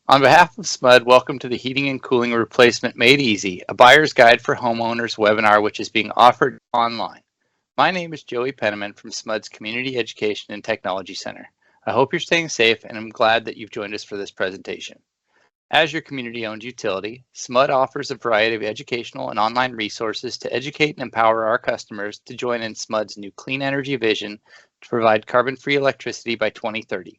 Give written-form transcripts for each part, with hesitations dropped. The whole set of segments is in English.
On behalf of SMUD, welcome to the Heating and Cooling Replacement Made Easy, a buyer's guide for homeowners webinar which is being offered online. My name is Joey Penniman from SMUD's Community Education and Technology Center. I hope you're staying safe and I'm glad that you've joined us for this presentation. As your community-owned utility, SMUD offers a variety of educational and online resources to educate and empower our customers to join in SMUD's new clean energy vision to provide carbon-free electricity by 2030.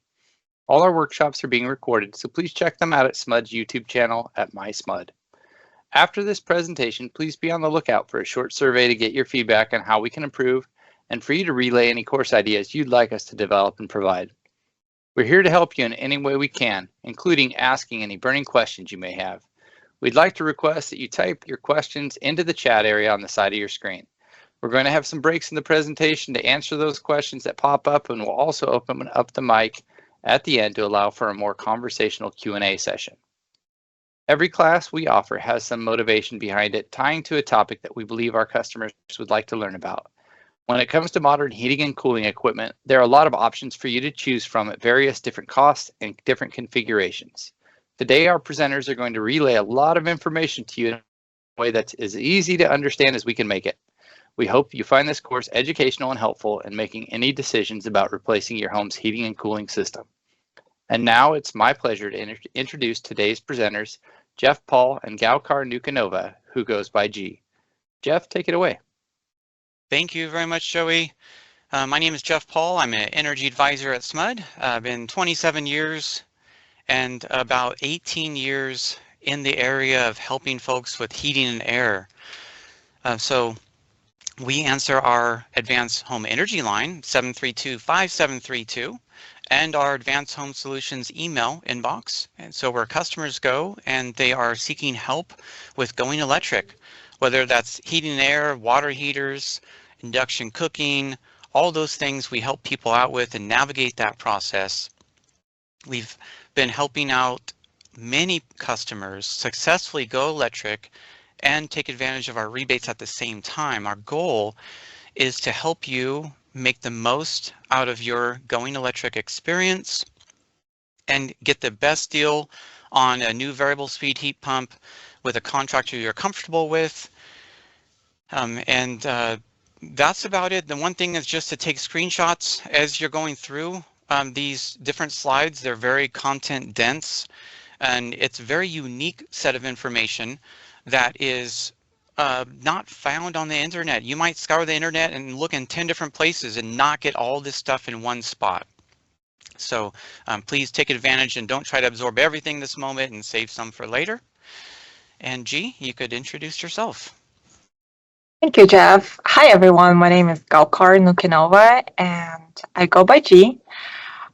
All our workshops are being recorded, so please check them out at SMUD's YouTube channel at MySMUD. After this presentation, please be on the lookout for a short survey to get your feedback on how we can improve and for you to relay any course ideas you'd like us to develop and provide. We're here to help you in any way we can, including asking any burning questions you may have. We'd like to request that you type your questions into the chat area on the side of your screen. We're going to have some breaks in the presentation to answer those questions that pop up, and we'll also open up the mic at the end to allow for a more conversational Q&A session. Every class we offer has some motivation behind it, tying to a topic that we believe our customers would like to learn about. When it comes to modern heating and cooling equipment, there are a lot of options for you to choose from at various different costs and different configurations. Today, our presenters are going to relay a lot of information to you in a way that's as easy to understand as we can make it. We hope you find this course educational and helpful in making any decisions about replacing your home's heating and cooling system. And now it's my pleasure to introduce today's presenters, Jeff Paul and Gaukar Nukanova, who goes by G. Jeff, take it away. Thank you very much, Joey. My name is Jeff Paul. I'm an energy advisor at SMUD. I've been 27 years and about 18 years in the area of helping folks with heating and air. So we answer our advanced home energy line, 732-5732, and our advanced home solutions email inbox. And so where customers go and they are seeking help with going electric, whether that's heating and air, water heaters, induction cooking, all those things we help people out with and navigate that process. We've been helping out many customers successfully go electric and take advantage of our rebates at the same time. Our goal is to help you make the most out of your going electric experience and get the best deal on a new variable speed heat pump with a contractor you're comfortable with. That's about it. The one thing is just to take screenshots as you're going through these different slides. They're very content dense, and it's a very unique set of information that is not found on the internet. You might scour the internet and look in 10 different places and not get all this stuff in one spot. So please take advantage and don't try to absorb everything this moment and save some for later. And G, you could introduce yourself. Thank you, Jeff. Hi, everyone. My name is Gaukar Nukanova, and I go by G.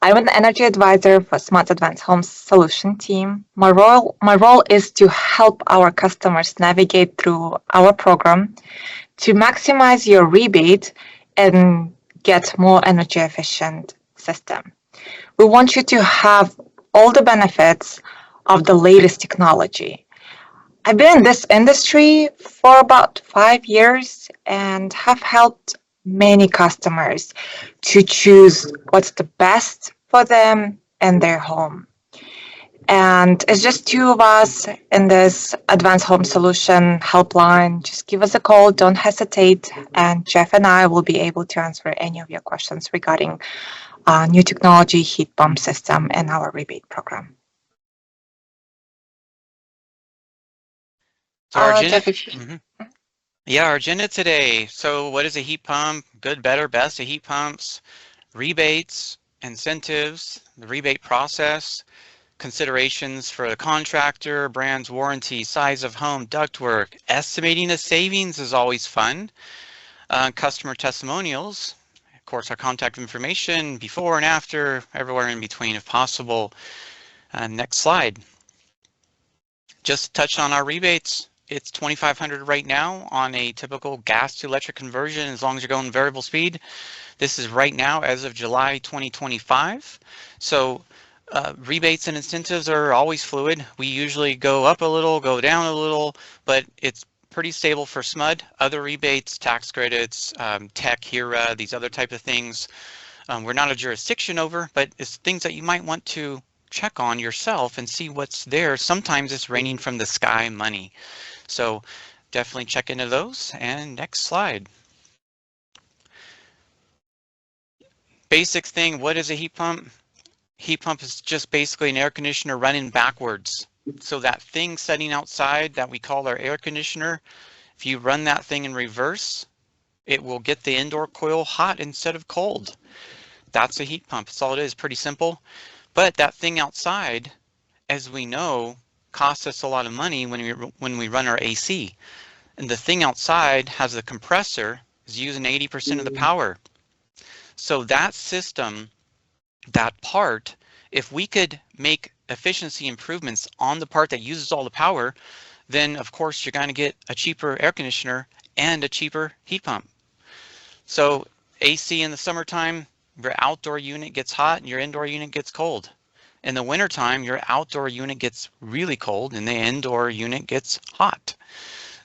I'm an energy advisor for SMUD's Advanced Home Solution team. My role is to help our customers navigate through our program to maximize your rebate and get more energy efficient system. We want you to have all the benefits of the latest technology. I've been in this industry for about 5 years and have helped many customers to choose what's the best for them and their home. And it's just two of us in this Advanced Home Solution helpline. Just give us a call, don't hesitate, and Jeff and I will be able to answer any of your questions regarding new technology, heat pump system, and our rebate program. So our Jeff, our agenda today. So what is a heat pump? Good, better, best of heat pumps, rebates, incentives, the rebate process, considerations for the contractor, brand's warranty, size of home, ductwork, estimating the savings is always fun, customer testimonials, of course our contact information before and after, everywhere in between if possible. Next slide. Just touch on our rebates. It's $2,500 right now on a typical gas to electric conversion as long as you're going variable speed. This is right now as of July 2025. So rebates and incentives are always fluid. We usually go up a little, go down a little, but it's pretty stable for SMUD. Other rebates, tax credits, tech, HERA, these other type of things, we're not a jurisdiction over, but it's things that you might want to check on yourself and see what's there. Sometimes it's raining from the sky money. So definitely check into those. And next slide. Basic thing, what is a heat pump? Heat pump is just basically an air conditioner running backwards. So that thing sitting outside that we call our air conditioner, if you run that thing in reverse, it will get the indoor coil hot instead of cold. That's a heat pump. That's all it is, pretty simple. But that thing outside, as we know, costs us a lot of money when we run our AC. And the thing outside has a compressor, is using 80% of the power. So that system, that part, if we could make efficiency improvements on the part that uses all the power, then of course you're going to get a cheaper air conditioner and a cheaper heat pump. So AC in the summertime, your outdoor unit gets hot and your indoor unit gets cold. In the wintertime, your outdoor unit gets really cold and the indoor unit gets hot.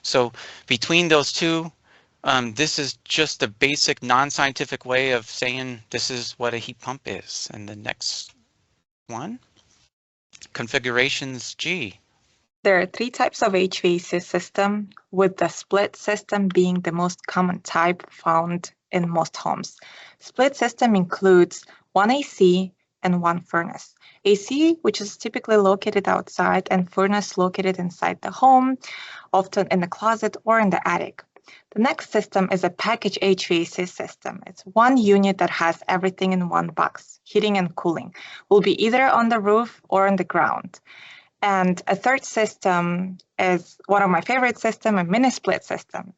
So between those two, this is just the basic non-scientific way of saying this is what a heat pump is. And the next one, configurations G. There are 3 types of HVAC system, with the split system being the most common type found in most homes. Split system includes one AC and one furnace. AC, which is typically located outside, and furnace located inside the home, often in the closet or in the attic. The next system is a package HVAC system. It's one unit that has everything in one box. Heating and cooling will be either on the roof or on the ground. And a third system is one of my favorite systems, a mini split system.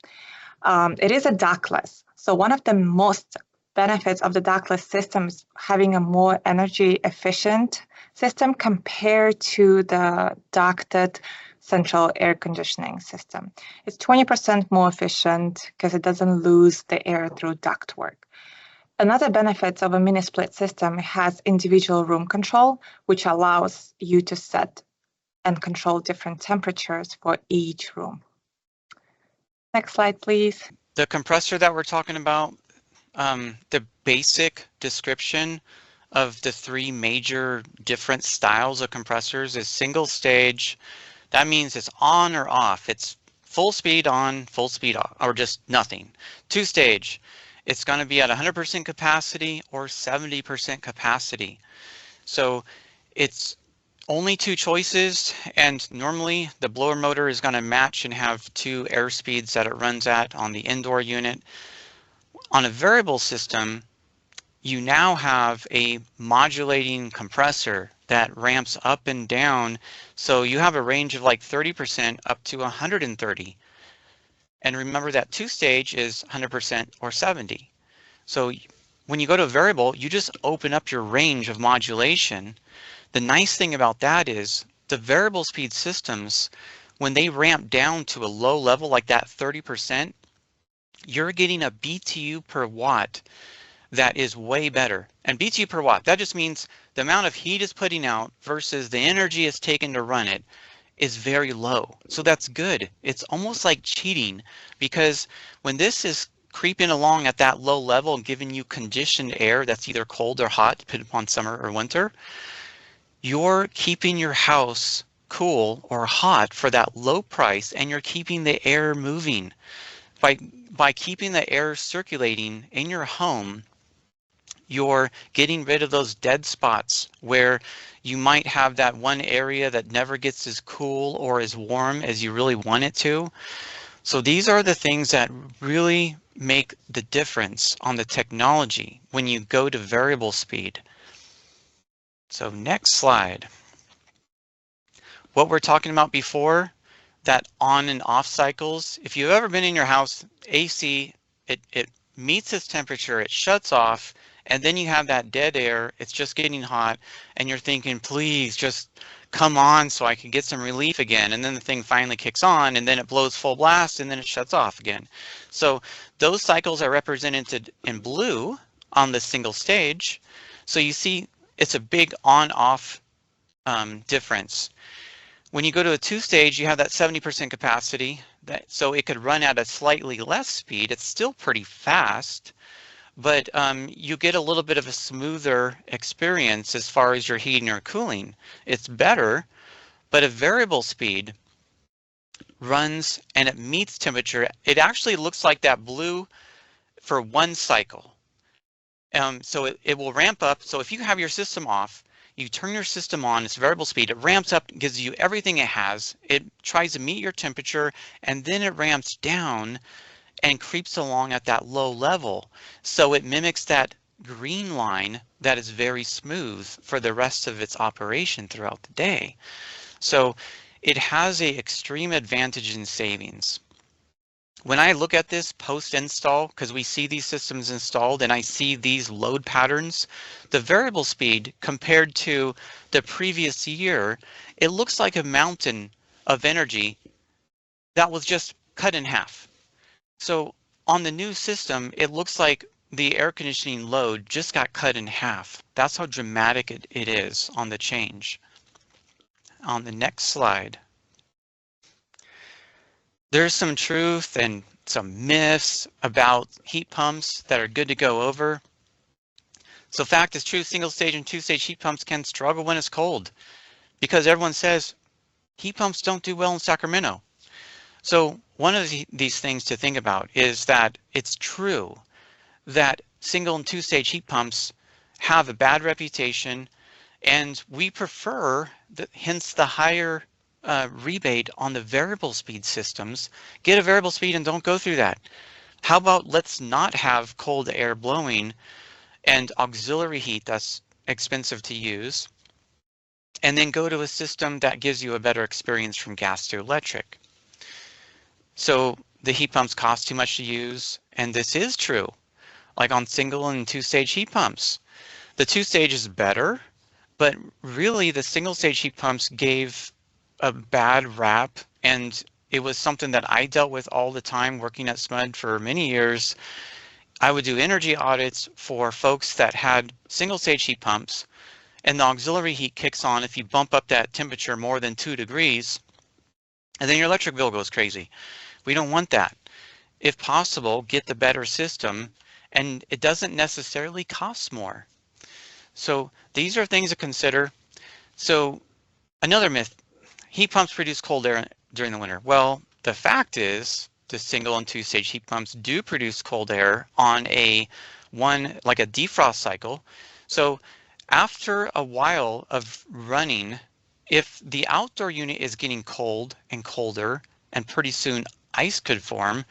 It is a ductless. So one of the most benefits of the ductless system is having a more energy efficient system compared to the ducted central air conditioning system. It's 20% more efficient because it doesn't lose the air through ductwork. Another benefit of a mini split system has individual room control, which allows you to set and control different temperatures for each room. Next slide, please. The compressor that we're talking about, the basic description of the 3 major different styles of compressors is single stage. That means it's on or off. It's full speed on, full speed off, or just nothing. 2 stage, it's going to be at 100% capacity or 70% capacity. So it's only 2 choices, and normally the blower motor is going to match and have 2 air speeds that it runs at on the indoor unit. On a variable system, you now have a modulating compressor that ramps up and down, so you have a range of like 30% up to 130. And remember that 2 stage is 100% or 70. So when you go to variable, you just open up your range of modulation. The nice thing about that is the variable speed systems, when they ramp down to a low level like that 30%, you're getting a BTU per watt that is way better. And BTU per watt, that just means the amount of heat it's putting out versus the energy it's taken to run it is very low. So that's good. It's almost like cheating, because when this is creeping along at that low level and giving you conditioned air that's either cold or hot, depending upon summer or winter, you're keeping your house cool or hot for that low price, and you're keeping the air moving. By keeping the air circulating in your home, you're getting rid of those dead spots where you might have that one area that never gets as cool or as warm as you really want it to. So these are the things that really make the difference on the technology when you go to variable speed. So next slide. What we're talking about before, that on and off cycles. If you've ever been in your house, AC, it meets its temperature, it shuts off, and then you have that dead air, it's just getting hot, and you're thinking, please just come on so I can get some relief again. And then the thing finally kicks on, and then it blows full blast, and then it shuts off again. So those cycles are represented in blue on the single stage. So you see it's a big on-off difference. When you go to a 2 stage, you have that 70% capacity, so it could run at a slightly less speed. It's still pretty fast, but you get a little bit of a smoother experience as far as your heating or cooling. It's better, but a variable speed runs and it meets temperature. It actually looks like that blue for one cycle. So it will ramp up. So if you have your system off, you turn your system on, it's variable speed, it ramps up, gives you everything it has. It tries to meet your temperature, and then it ramps down and creeps along at that low level. So it mimics that green line that is very smooth for the rest of its operation throughout the day. So it has a extreme advantage in savings. When I look at this post-install, because we see these systems installed and I see these load patterns, the variable speed compared to the previous year, it looks like a mountain of energy that was just cut in half. So on the new system, it looks like the air conditioning load just got cut in half. That's how dramatic it is on the change. On the next slide, there's some truth and some myths about heat pumps that are good to go over. So fact is true, single stage and two stage heat pumps can struggle when it's cold because everyone says heat pumps don't do well in Sacramento. So one of these things to think about is that it's true that single and two stage heat pumps have a bad reputation, and we prefer, hence the higher rebate on the variable speed systems. Get a variable speed and don't go through that. How about let's not have cold air blowing and auxiliary heat that's expensive to use, and then go to a system that gives you a better experience from gas to electric. So the heat pumps cost too much to use, and this is true, like on single and two stage heat pumps. The two stage is better, but really the single stage heat pumps gave a bad rap, and it was something that I dealt with all the time working at SMUD for many years. I would do energy audits for folks that had single stage heat pumps, and the auxiliary heat kicks on if you bump up that temperature more than 2 degrees, and then your electric bill goes crazy. We don't want that. If possible, get the better system, and it doesn't necessarily cost more. So these are things to consider. So another myth, heat pumps produce cold air during the winter. Well, the fact is the single and two stage heat pumps do produce cold air on like a defrost cycle. So after a while of running, if the outdoor unit is getting cold and colder, and pretty soon ice could form,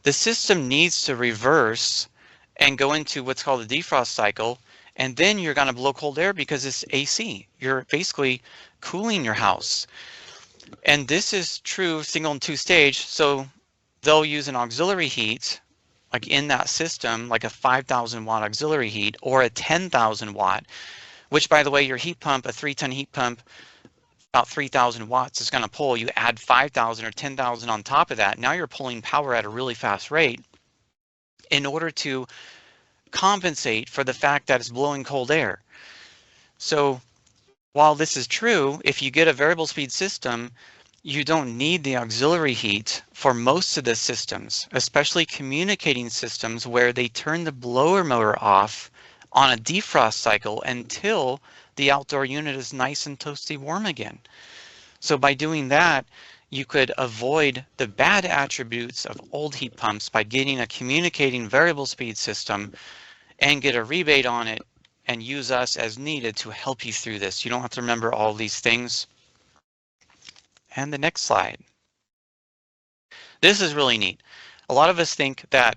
the system needs to reverse and go into what's called a defrost cycle, and then you're going to blow cold air because it's AC. You're basically cooling your house. And this is true single and two stage, so they'll use an auxiliary heat like in that system, like a 5,000 watt auxiliary heat or a 10,000 watt, which by the way, your heat pump, a 3-ton heat pump, about 3,000 watts is going to pull. You add 5,000 or 10,000 on top of that. Now you're pulling power at a really fast rate in order to compensate for the fact that it's blowing cold air. So while this is true, if you get a variable speed system, you don't need the auxiliary heat for most of the systems, especially communicating systems where they turn the blower motor off on a defrost cycle until the outdoor unit is nice and toasty warm again. So by doing that, you could avoid the bad attributes of old heat pumps by getting a communicating variable speed system and get a rebate on it and use us as needed to help you through this. You don't have to remember all these things. And the next slide. This is really neat. A lot of us think that,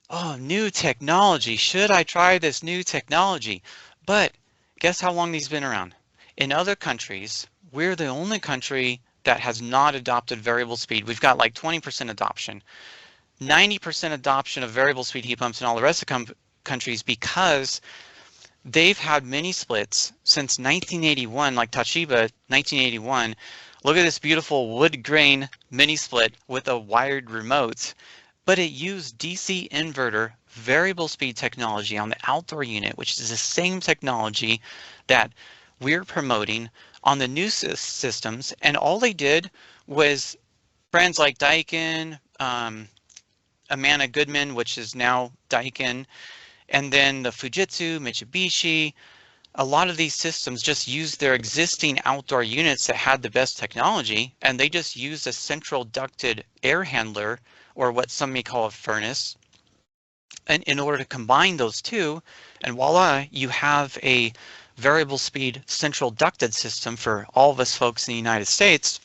oh, new technology, should I try this new technology? But guess how long these have been around? In other countries, we're the only country that has not adopted variable speed. We've got like 20% adoption. 90% adoption of variable speed heat pumps in all the rest of countries because they've had mini splits since 1981, like Toshiba, 1981. Look at this beautiful wood grain mini split with a wired remote, but it used DC inverter variable speed technology on the outdoor unit, which is the same technology that we're promoting on the new systems. And all they did was brands like Daikin, Amana Goodman, which is now Daikin, And then the Fujitsu, Mitsubishi, a lot of these systems just use their existing outdoor units that had the best technology, and they just use a central ducted air handler, or what some may call a furnace, and in order to combine those two, and voila, you have a variable speed central ducted system for all of us folks in the United States.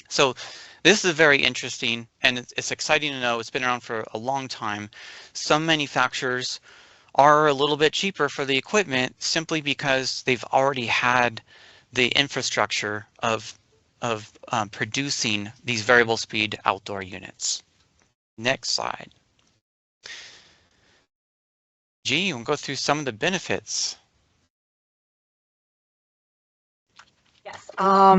So this is very interesting, and it's exciting to know. It's been around for a long time. Some manufacturers are a little bit cheaper for the equipment simply because they've already had the infrastructure of producing these variable speed outdoor units. Next slide. G, we'll go through some of the benefits. Yes,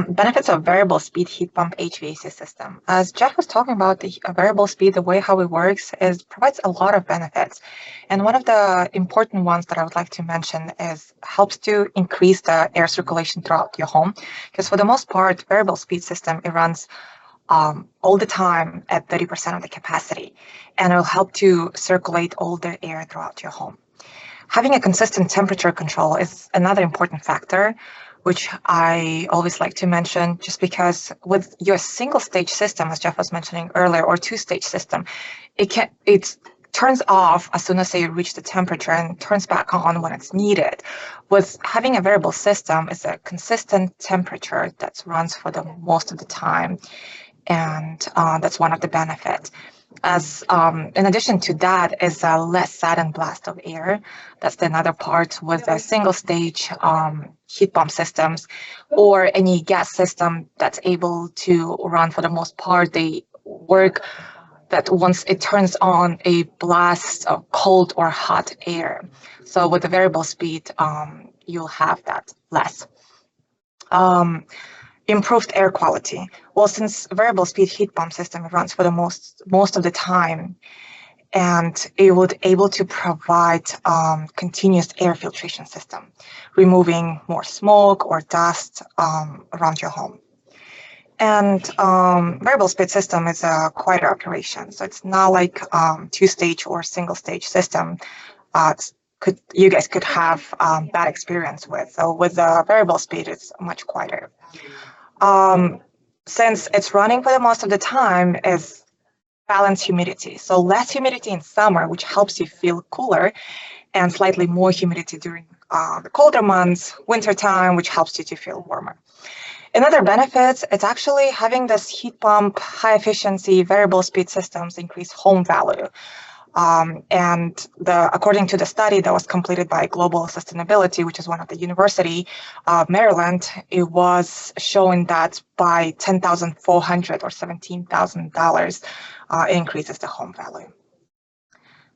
benefits of variable speed heat pump HVAC system. As Jeff was talking about, the variable speed, the way how it works provides a lot of benefits. And one of the important ones that I would like to mention is helps to increase the air circulation throughout your home. Because for the most part, variable speed system, it runs all the time at 30% of the capacity, and it will help to circulate all the air throughout your home. Having a consistent temperature control is another important factor, which I always like to mention, just because with your single stage system, as Jeff was mentioning earlier, or two-stage system, it turns off as soon as you reach the temperature and turns back on when it's needed. With having a variable system, it's a consistent temperature that runs for the most of the time, and that's one of the benefits. As in addition to that is a less sudden blast of air. That's another part with a single stage heat pump systems or any gas system that's able to run for the most part. They work that once it turns on a blast of cold or hot air. So with the variable speed, you'll have that less. Improved air quality. Well, since variable speed heat pump system runs for the most of the time, and it would able to provide continuous air filtration system, removing more smoke or dust around your home. And variable speed system is a quieter operation, so it's not like two-stage or single-stage system. You guys could have bad experience with. So with the variable speed, it's much quieter. Since it's running for the most of the time, is balanced humidity. So less humidity in summer, which helps you feel cooler, and slightly more humidity during the colder months, winter time, which helps you to feel warmer. Another benefit, it's actually having this heat pump, high efficiency, variable speed systems increase home value. And according to the study that was completed by Global Sustainability, which is one of the University of Maryland, it was showing that by $10,400 or $17,000, it increases the home value.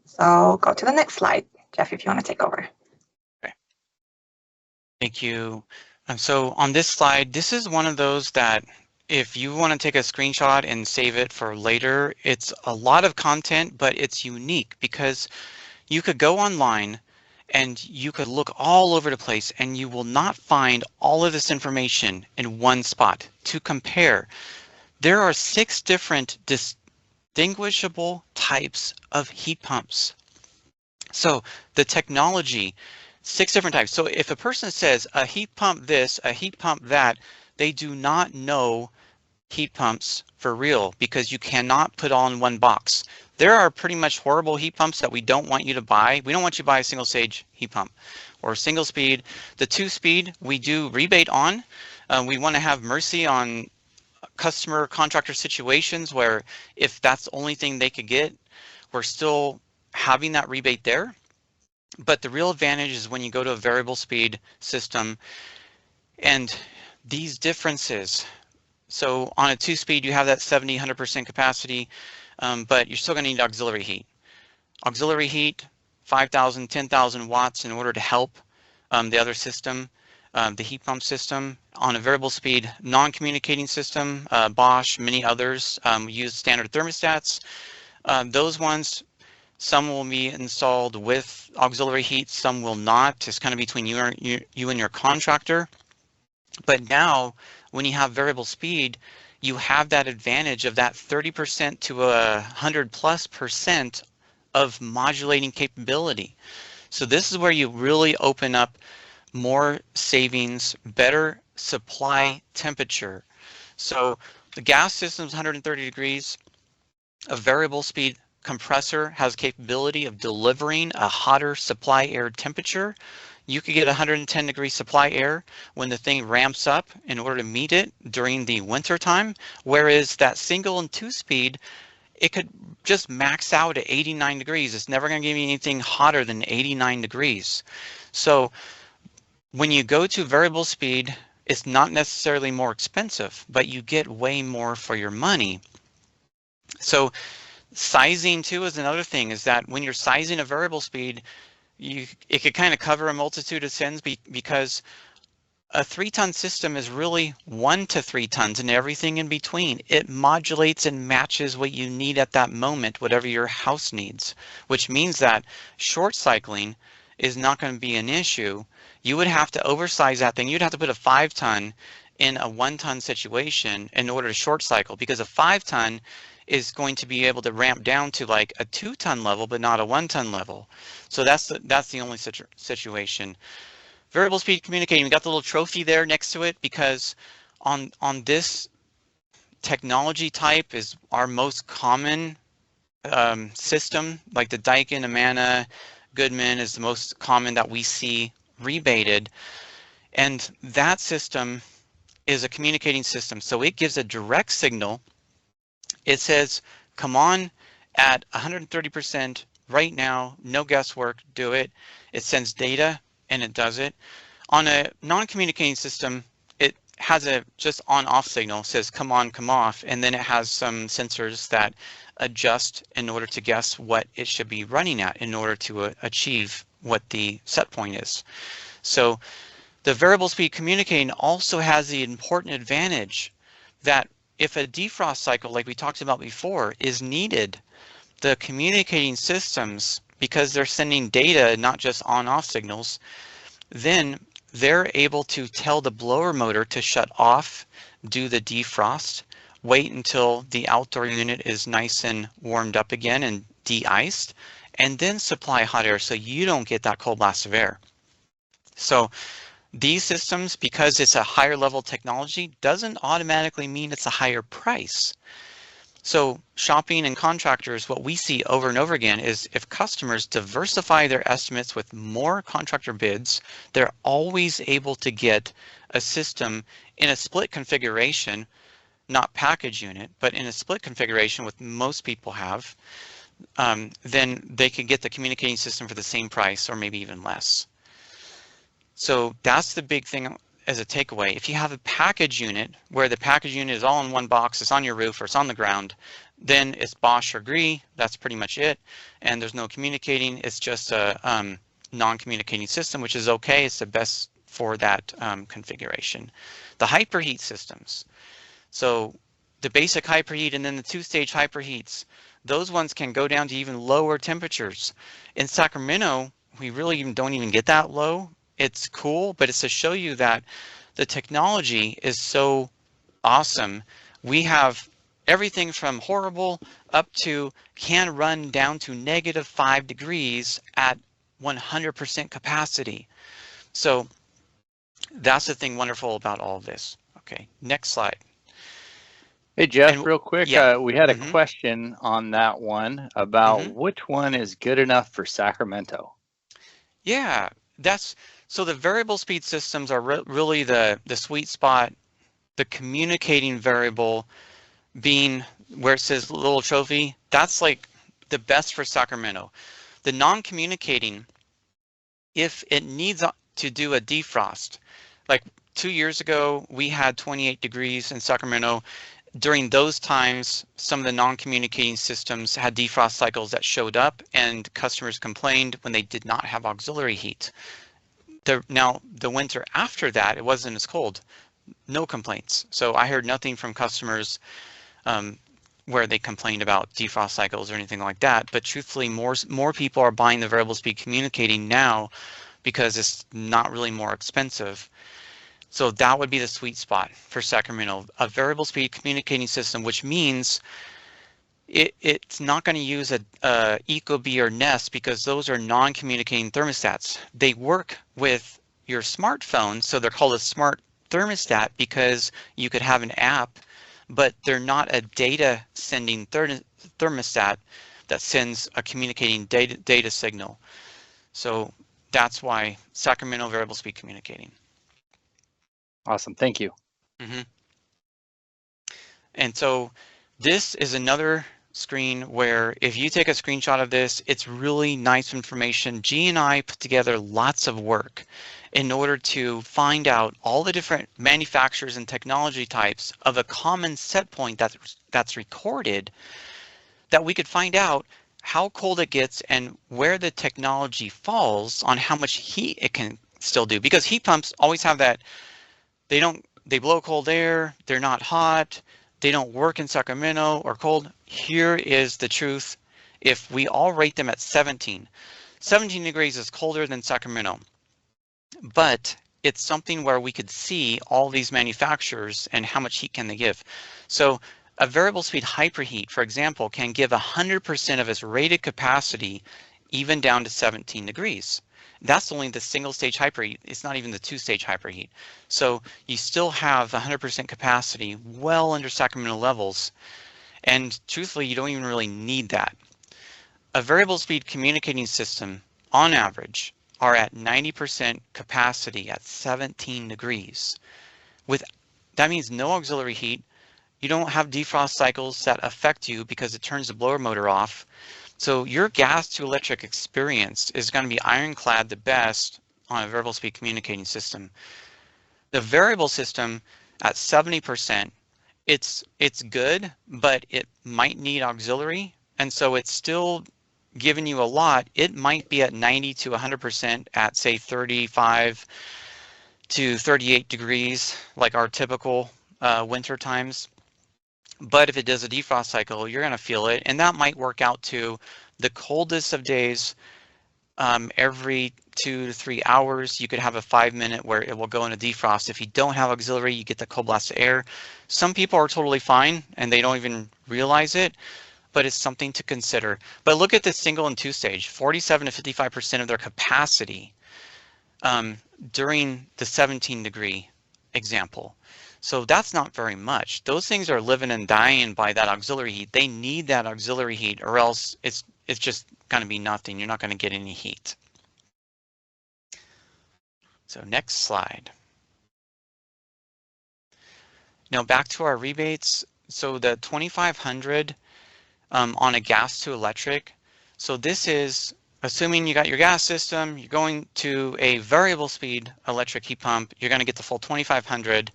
So go to the next slide, Jeff, if you want to take over. Okay. Thank you. And so on this slide, this is one of those that if you want to take a screenshot and save it for later, it's a lot of content, but it's unique because you could go online and you could look all over the place and you will not find all of this information in one spot to compare. There are 6 different distinguishable types of heat pumps. So the technology, 6 different types. So if a person says a heat pump this, a heat pump that, they do not know heat pumps for real because you cannot put all in one box. There are pretty much horrible heat pumps that we don't want you to buy. We don't want you to buy a single stage heat pump or single speed. The 2-speed we do rebate on. We want to have mercy on customer contractor situations where if that's the only thing they could get, we're still having that rebate there. But the real advantage is when you go to a variable speed system and these differences. So on a 2-speed, you have that 70, 100% capacity, but you're still going to need auxiliary heat. Auxiliary heat, 5,000, 10,000 watts in order to help the other system, the heat pump system. On a variable speed, non-communicating system, Bosch, many others use standard thermostats. Those ones, some will be installed with auxiliary heat, some will not. It's kind of between you and your contractor. But now, when you have variable speed, you have that advantage of that 30% to 100+% of modulating capability. So this is where you really open up more savings, better supply temperature. So the gas system is 130 degrees. A variable speed compressor has capability of delivering a hotter supply air temperature. You could get 110 degree supply air when the thing ramps up in order to meet it during the winter time, whereas that single and two speed, it could just max out at 89 degrees. It's never going to give you anything hotter than 89 degrees. So when you go to variable speed, it's not necessarily more expensive, but you get way more for your money. So sizing too is another thing, is that when you're sizing a variable speed, it could kind of cover a multitude of sins because a 3-ton system is really 1 to 3 tons and everything in between. It modulates and matches what you need at that moment, whatever your house needs, which means that short cycling is not going to be an issue. You would have to oversize that thing. You'd have to put a 5-ton in a 1-ton situation in order to short cycle, because a 5-ton is going to be able to ramp down to like a 2-ton level, but not a 1-ton level. So that's the only situation. Variable speed communicating, we got the little trophy there next to it because on this technology type is our most common system. Like the Daikin, Amana, Goodman is the most common that we see rebated. And that system is a communicating system. So it gives a direct signal. It says, come on at 130% right now, no guesswork, do it. It sends data and it does it. On a non-communicating system, it has a just on-off signal, says come on, come off, and then it has some sensors that adjust in order to guess what it should be running at in order to achieve what the set point is. So the variable speed communicating also has the important advantage that if a defrost cycle, like we talked about before, is needed, the communicating systems, because they're sending data, not just on-off signals, then they're able to tell the blower motor to shut off, do the defrost, wait until the outdoor unit is nice and warmed up again and de-iced, and then supply hot air so you don't get that cold blast of air. So these systems, because it's a higher level technology, doesn't automatically mean it's a higher price. So shopping and contractors, what we see over and over again is if customers diversify their estimates with more contractor bids, they're always able to get a system in a split configuration, not package unit, but in a split configuration, what most people have, then they can get the communicating system for the same price or maybe even less. So that's the big thing as a takeaway. If you have a package unit where the package unit is all in one box, it's on your roof or it's on the ground, then it's Bosch or Gree, that's pretty much it. And there's no communicating, it's just a non-communicating system, which is okay, it's the best for that configuration. The hyperheat systems. So the basic hyperheat and then the 2-stage hyperheats, those ones can go down to even lower temperatures. In Sacramento, we really don't even get that low. It's cool, but it's to show you that the technology is so awesome. We have everything from horrible up to can run down to -5 degrees at 100% capacity. So that's the thing wonderful about all of this. Okay, next slide. Hey, Jeff, real quick, yeah. we had a question on that one about which one is good enough for Sacramento. Yeah, so the variable speed systems are really the sweet spot, the communicating variable being where it says little trophy, that's like the best for Sacramento. The non-communicating, if it needs to do a defrost, like 2 years ago, we had 28 degrees in Sacramento. During those times, some of the non-communicating systems had defrost cycles that showed up and customers complained when they did not have auxiliary heat. Now, the winter after that, it wasn't as cold, no complaints. So I heard nothing from customers where they complained about defrost cycles or anything like that. But truthfully, more people are buying the variable speed communicating now because it's not really more expensive. So that would be the sweet spot for Sacramento, a variable speed communicating system, which means it's not going to use a Ecobee or Nest because those are non-communicating thermostats. They work with your smartphone, so they're called a smart thermostat because you could have an app, but they're not a data sending thermostat that sends a communicating data signal. So that's why Sacramento variable speed communicating. Awesome, thank you. And so this is another screen where if you take a screenshot of this, it's really nice information. G and I put together lots of work in order to find out all the different manufacturers and technology types of a common set point that's recorded, that we could find out how cold it gets and where the technology falls on how much heat it can still do. Because heat pumps always have that, they blow cold air, they're not hot, they don't work in Sacramento or cold. Here is the truth. If we all rate them at 17 degrees is colder than Sacramento, but it's something where we could see all these manufacturers and how much heat can they give. So a variable speed hyperheat, for example, can give 100% of its rated capacity even down to 17 degrees. That's only the single stage hyperheat. It's not even the two-stage hyperheat. So you still have 100% capacity well under Sacramento levels. And truthfully, you don't even really need that. A variable speed communicating system, on average, are at 90% capacity at 17 degrees. That means no auxiliary heat. You don't have defrost cycles that affect you because it turns the blower motor off. So your gas to electric experience is going to be ironclad the best on a variable speed communicating system. The variable system at 70%, it's good, but it might need auxiliary. And so it's still giving you a lot. It might be at 90 to 100% at say 35 to 38 degrees, like our typical winter times. But if it does a defrost cycle, you're going to feel it. And that might work out to the coldest of days. Every 2 to 3 hours, you could have a 5-minute where it will go into defrost. If you don't have auxiliary, you get the cold blast of air. Some people are totally fine and they don't even realize it, but it's something to consider. But look at the single and two stage, 47 to 55% of their capacity during the 17 degree example. So that's not very much. Those things are living and dying by that auxiliary heat. They need that auxiliary heat or else it's just going to be nothing. You're not going to get any heat. So next slide. Now back to our rebates. So the 2,500 on a gas to electric. So this is assuming you got your gas system, you're going to a variable speed electric heat pump, you're going to get the full 2,500.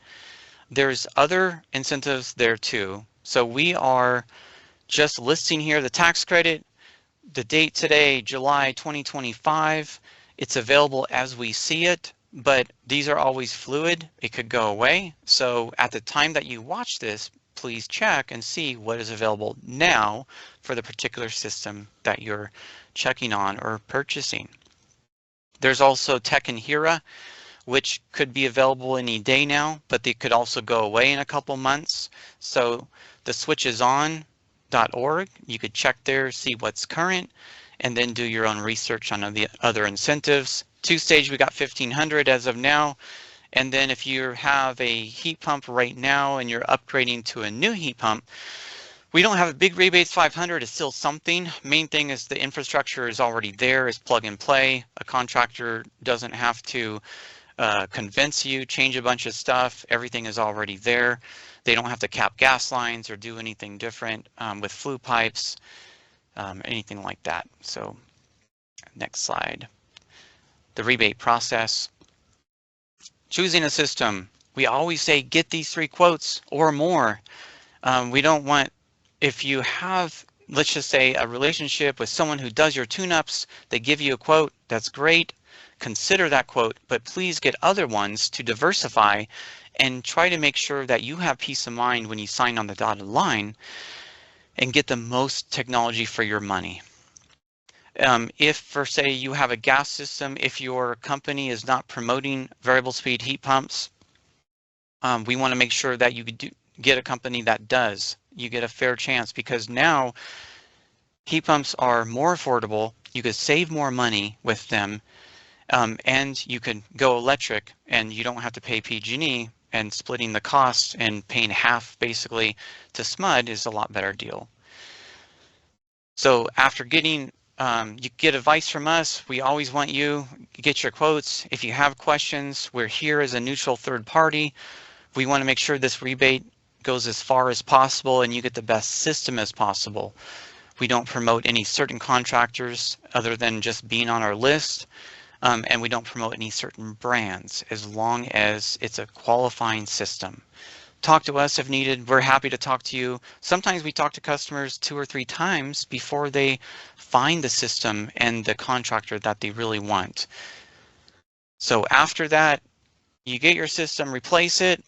There's other incentives there too. So we are just listing here the tax credit, the date today, July 2025. It's available as we see it, but these are always fluid. It could go away. So at the time that you watch this, please check and see what is available now for the particular system that you're checking on or purchasing. There's also Tech and Hera, which could be available any day now, but they could also go away in a couple months. So the switchison.org, you could check there, see what's current, and then do your own research on the other incentives. Two-stage, we got 1,500 as of now. And then if you have a heat pump right now and you're upgrading to a new heat pump, we don't have a big rebates. 500 is still something. Main thing is the infrastructure is already there, is plug and play. A contractor doesn't have to convince you, change a bunch of stuff. Everything is already there. They don't have to cap gas lines or do anything different with flue pipes, anything like that. So next slide. The rebate process. Choosing a system. We always say get these 3 quotes or more. We don't want, if you have, let's just say, a relationship with someone who does your tune-ups, they give you a quote, that's great. Consider that quote, but please get other ones to diversify and try to make sure that you have peace of mind when you sign on the dotted line and get the most technology for your money. If, for say, you have a gas system, if your company is not promoting variable speed heat pumps, we want to make sure that you get a company that does. You get a fair chance because now heat pumps are more affordable. You could save more money with them, and you could go electric, and you don't have to pay PG&E, and splitting the cost and paying half basically to SMUD is a lot better deal. So after getting, you get advice from us. We always want you to get your quotes. If you have questions, we're here as a neutral third party. We want to make sure this rebate goes as far as possible and you get the best system as possible. We don't promote any certain contractors other than just being on our list. And we don't promote any certain brands as long as it's a qualifying system. Talk to us if needed. We're happy to talk to you. Sometimes we talk to customers 2 or 3 times before they find the system and the contractor that they really want. So after that, you get your system, replace it.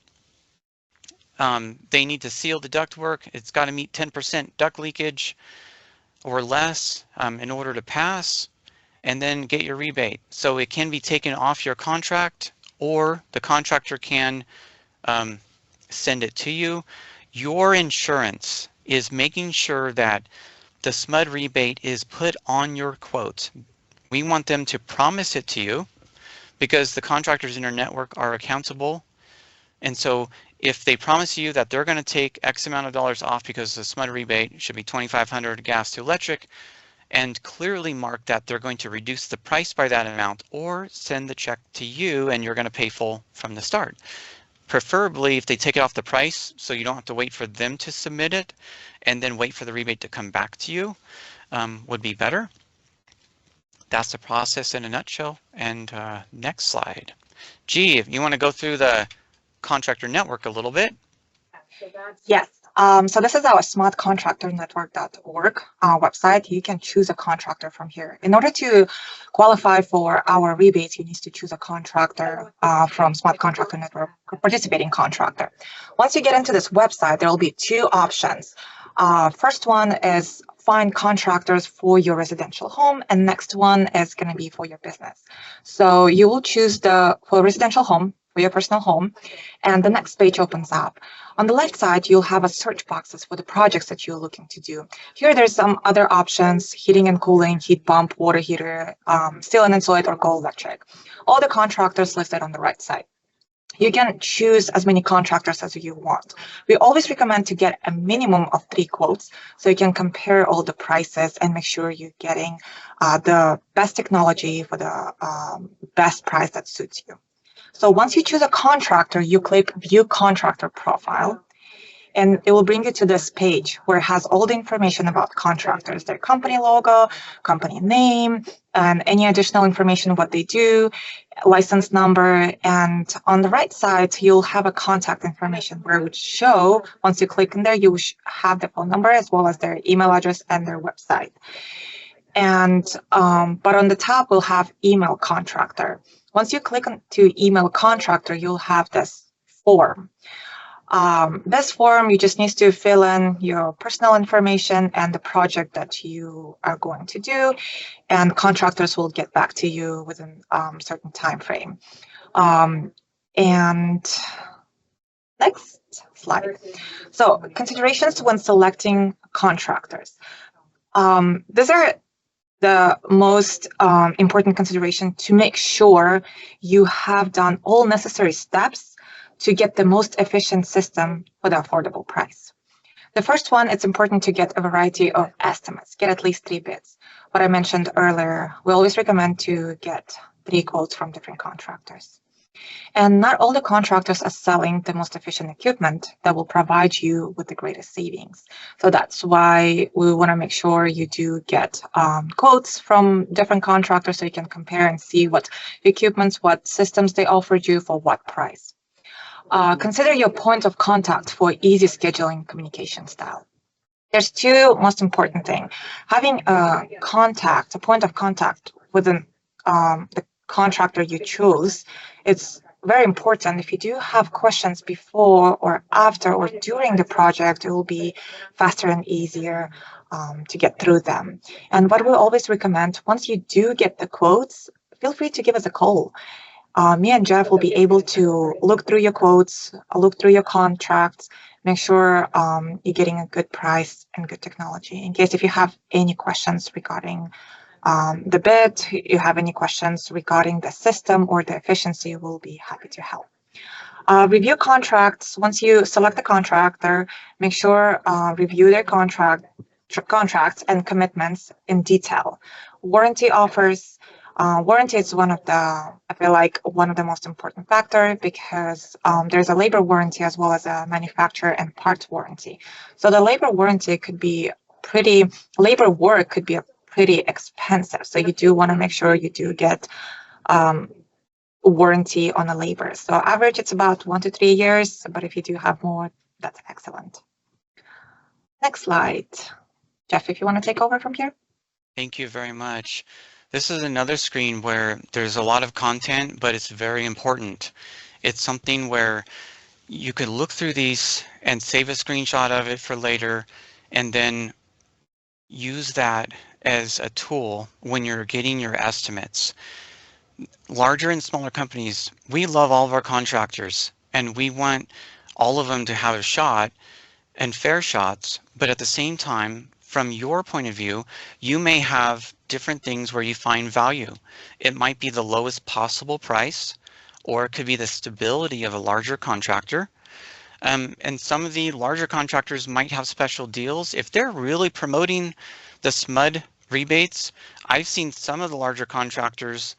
They need to seal the ductwork. It's got to meet 10% duct leakage or less in order to pass, and then get your rebate. So it can be taken off your contract, or the contractor can send it to you. Your insurance is making sure that the SMUD rebate is put on your quote. We want them to promise it to you because the contractors in our network are accountable. And so if they promise you that they're going to take X amount of dollars off because the SMUD rebate should be $2,500 gas to electric, and clearly mark that they're going to reduce the price by that amount or send the check to you and you're going to pay full from the start. Preferably if they take it off the price so you don't have to wait for them to submit it and then wait for the rebate to come back to you, would be better. That's the process in a nutshell. And next slide. G, if you want to go through the contractor network a little bit. Yes. So this is our smudcontractornetwork.org website. You can choose a contractor from here. In order to qualify for our rebates, you need to choose a contractor from SMUD Contractor Network, participating contractor. Once you get into this website, there will be 2 options. First one is find contractors for your residential home, and next one is going to be for your business. So you will choose for residential home, for your personal home, and the next page opens up. On the left side, you'll have a search boxes for the projects that you're looking to do. Here, there's some other options: heating and cooling, heat pump, water heater, steel and insulate, or go electric. All the contractors listed on the right side. You can choose as many contractors as you want. We always recommend to get a minimum of 3 quotes so you can compare all the prices and make sure you're getting the best technology for the best price that suits you. So once you choose a contractor, you click View Contractor Profile, and it will bring you to this page where it has all the information about contractors, their company logo, company name, and any additional information, what they do, license number. And on the right side, you'll have a contact information where it would show, once you click in there, you will have the phone number as well as their email address and their website. And but on the top, we'll have email contractor. Once you click on to email contractor, you'll have this form. This form, you just need to fill in your personal information and the project that you are going to do, and contractors will get back to you within a certain time frame. And next slide. So considerations when selecting contractors. These are the most important consideration to make sure you have done all necessary steps to get the most efficient system for the affordable price. The first one, it's important to get a variety of estimates, get at least 3 bids. What I mentioned earlier, we always recommend to get 3 quotes from different contractors. And not all the contractors are selling the most efficient equipment that will provide you with the greatest savings. So that's why we want to make sure you do get quotes from different contractors so you can compare and see what equipments, what systems they offered you for what price. Consider your point of contact for easy scheduling communication style. There's 2 most important things. Having a point of contact within the contractor you choose, it's very important. If you do have questions before or after or during the project, it will be faster and easier to get through them. And what we always recommend, once you do get the quotes, feel free to give us a call. Me and Jeff will be able to look through your quotes, look through your contracts, make sure you're getting a good price and good technology. In case if you have any questions regarding the bid, you have any questions regarding the system or the efficiency, we'll be happy to help. Review contracts. Once you select the contractor, make sure review their contracts and commitments in detail. Warranty offers. Warranty is I feel like one of the most important factor because there's a labor warranty as well as a manufacturer and parts warranty. So the labor warranty could be labor work could be pretty expensive. So you do want to make sure you do get warranty on a labor. So average, it's about 1 to 3 years, but if you do have more, that's excellent. Next slide. Jeff, if you want to take over from here. Thank you very much. This is another screen where there's a lot of content, but it's very important. It's something where you could look through these and save a screenshot of it for later, and then use that as a tool when you're getting your estimates. Larger and smaller companies, we love all of our contractors, and we want all of them to have a shot and fair shots, but at the same time, from your point of view, you may have different things where you find value. It might be the lowest possible price, or it could be the stability of a larger contractor. And some of the larger contractors might have special deals. If they're really promoting the SMUD rebates, I've seen some of the larger contractors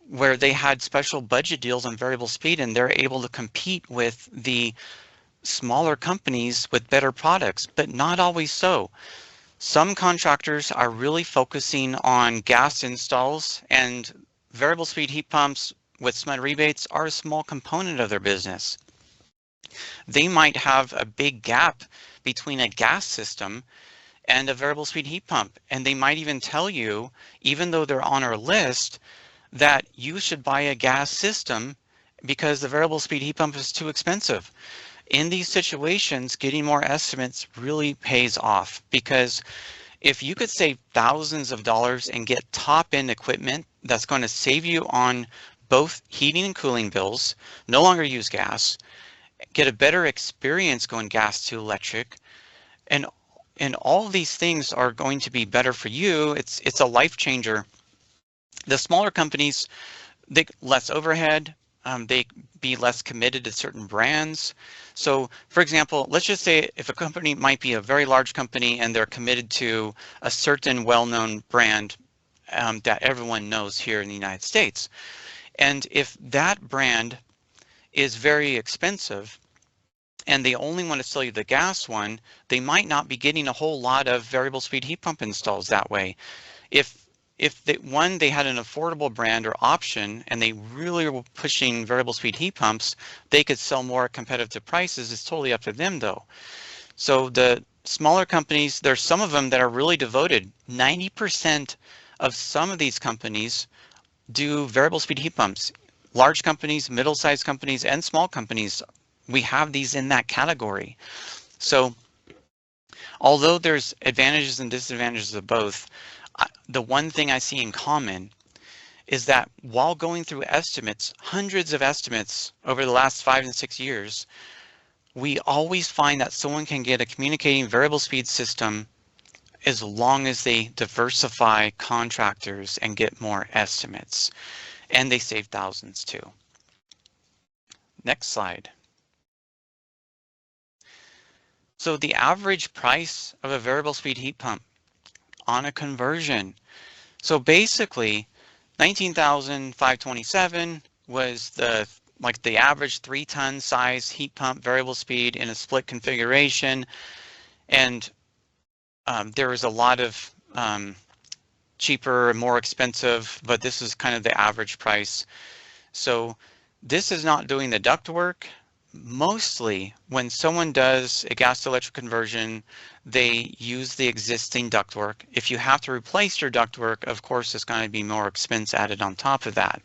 where they had special budget deals on variable speed, and they're able to compete with the smaller companies with better products, but not always so. Some contractors are really focusing on gas installs, and variable speed heat pumps with SMUD rebates are a small component of their business. They might have a big gap between a gas system and a variable speed heat pump, and they might even tell you, even though they're on our list, that you should buy a gas system because the variable speed heat pump is too expensive. In these situations, getting more estimates really pays off, because if you could save thousands of dollars and get top-end equipment that's going to save you on both heating and cooling bills, no longer use gas, get a better experience going gas to electric, and all of these things are going to be better for you. It's a life changer. The smaller companies, they less overhead, they be less committed to certain brands. So for example, let's just say if a company might be a very large company and they're committed to a certain well-known brand that everyone knows here in the United States. And if that brand is very expensive and they only want to sell you the gas one, they might not be getting a whole lot of variable speed heat pump installs that way. If they had an affordable brand or option and they really were pushing variable speed heat pumps, they could sell more competitive prices. It's totally up to them though. So the smaller companies, there's some of them that are really devoted. 90% of some of these companies do variable speed heat pumps. Large companies, middle-sized companies, and small companies, we have these in that category. So although there's advantages and disadvantages of both, the one thing I see in common is that while going through estimates, hundreds of estimates over the last 5 and 6 years, we always find that someone can get a communicating variable speed system as long as they diversify contractors and get more estimates. And they save thousands too. Next slide. So the average price of a variable speed heat pump on a conversion. So basically, $19,527 was the average 3-ton size heat pump variable speed in a split configuration, and there was a lot of cheaper and more expensive, but this is kind of the average price. So this is not doing the ductwork. Mostly when someone does a gas to electric conversion, they use the existing ductwork. If you have to replace your ductwork, of course, it's going to be more expense added on top of that.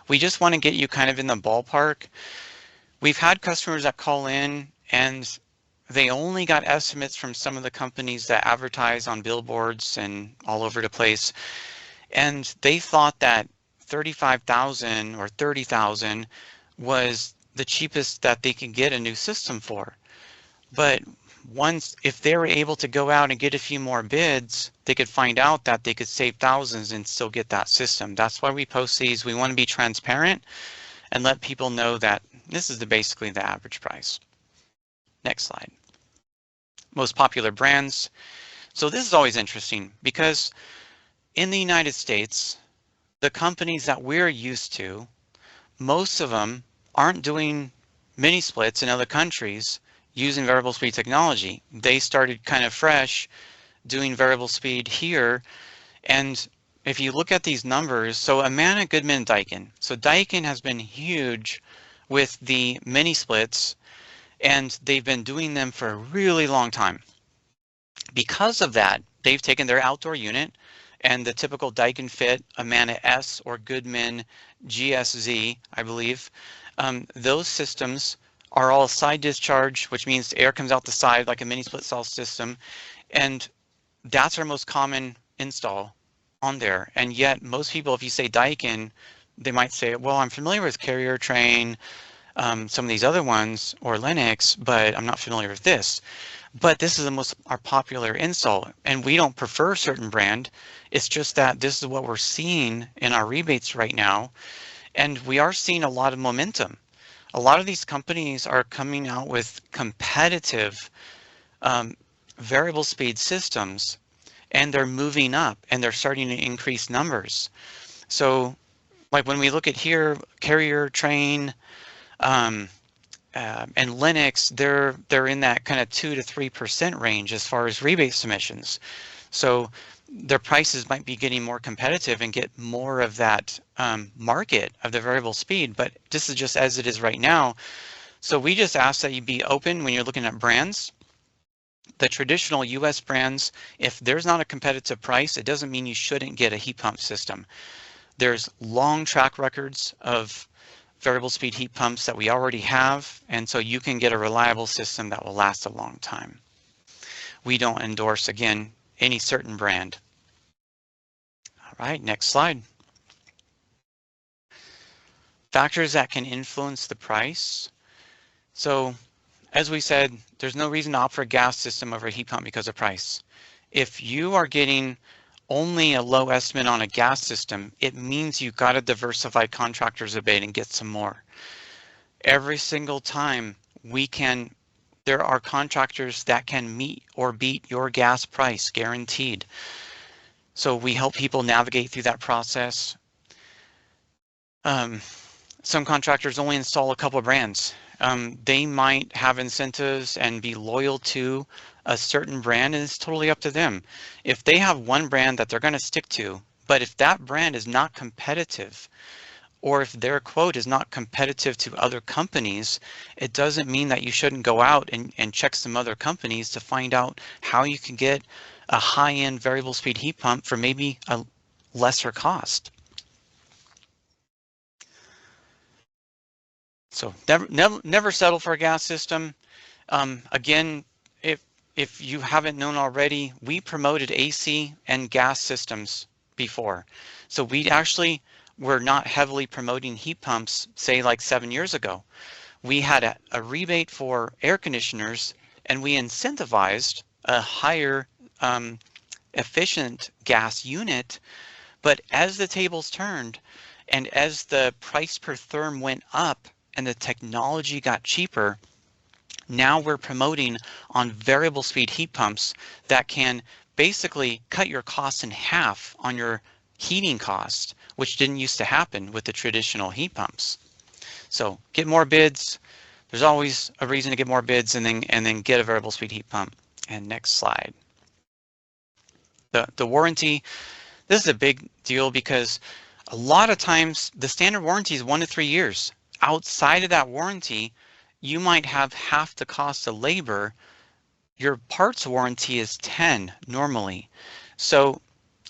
We just want to get you kind of in the ballpark. We've had customers that call in and they only got estimates from some of the companies that advertise on billboards and all over the place. And they thought that $35,000 or $30,000 was the cheapest that they could get a new system for. But if they were able to go out and get a few more bids, they could find out that they could save thousands and still get that system. That's why we post these. We want to be transparent and let people know that this is basically the average price. Next slide. Most popular brands. So this is always interesting because in the United States, the companies that we're used to, most of them aren't doing mini splits in other countries using variable speed technology. They started kind of fresh doing variable speed here. And if you look at these numbers, so Amana, Goodman, Daikin. So Daikin has been huge with the mini splits, and they've been doing them for a really long time. Because of that, they've taken their outdoor unit and the typical Daikin Fit, Amana S or Goodman GSZ, I believe, those systems are all side discharge, which means the air comes out the side like a mini split cell system. And that's our most common install on there. And yet most people, if you say Daikin, they might say, well, I'm familiar with Carrier Train, some of these other ones, or Lennox, but I'm not familiar with this. But this is our popular install, and we don't prefer a certain brand. It's just that this is what we're seeing in our rebates right now. And we are seeing a lot of momentum. A lot of these companies are coming out with competitive variable speed systems, and they're moving up and they're starting to increase numbers. So like when we look at here, Carrier, Train, and Lennox, they're in that kind of 2 to 3% range as far as rebate submissions. So their prices might be getting more competitive and get more of that market of the variable speed, but this is just as it is right now. So we just ask that you be open when you're looking at brands. The traditional US brands, if there's not a competitive price, it doesn't mean you shouldn't get a heat pump system. There's long track records of variable speed heat pumps that we already have, and so you can get a reliable system that will last a long time. We don't endorse, again, any certain brand. All right, next slide. Factors that can influence the price. So as we said, there's no reason to opt for a gas system over a heat pump because of price. If you are getting only a low estimate on a gas system, it means you've got to diversify contractors a bit and get some more. Every single time there are contractors that can meet or beat your gas price, guaranteed. So we help people navigate through that process. Some contractors only install a couple of brands. They might have incentives and be loyal to a certain brand, and it's totally up to them. If they have one brand that they're going to stick to, but if that brand is not competitive, or if their quote is not competitive to other companies, it doesn't mean that you shouldn't go out and check some other companies to find out how you can get a high-end variable speed heat pump for maybe a lesser cost. So never settle for a gas system. Again, if you haven't known already, we promoted AC and gas systems before. So we actually were not heavily promoting heat pumps, say like 7 years ago. We had a rebate for air conditioners, and we incentivized a higher efficient gas unit. But as the tables turned and as the price per therm went up and the technology got cheaper, now we're promoting on variable speed heat pumps that can basically cut your costs in half on your heating cost, which didn't used to happen with the traditional heat pumps. So get more bids. There's always a reason to get more bids, and then get a variable speed heat pump. And next slide. The warranty, this is a big deal because a lot of times the standard warranty is 1 to 3 years. Outside of that warranty, you might have half the cost of labor. Your parts warranty is 10 normally. So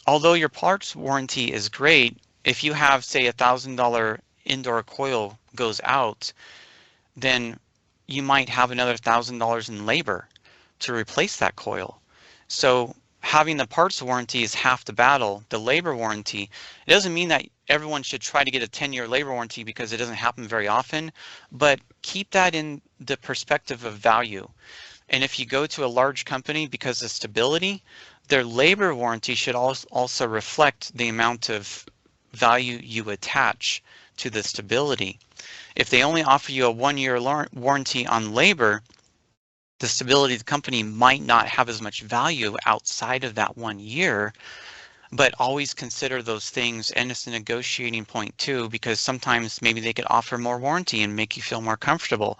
although your parts warranty is great, if you have, say, $1,000 indoor coil goes out, then you might have another $1,000 in labor to replace that coil. So having the parts warranty is half the battle, the labor warranty, it doesn't mean that everyone should try to get a 10-year labor warranty because it doesn't happen very often, but keep that in the perspective of value. And if you go to a large company because of stability, their labor warranty should also reflect the amount of value you attach to the stability. If they only offer you a 1-year warranty on labor, the stability of the company might not have as much value outside of that 1 year, but always consider those things, and it's a negotiating point too, because sometimes maybe they could offer more warranty and make you feel more comfortable.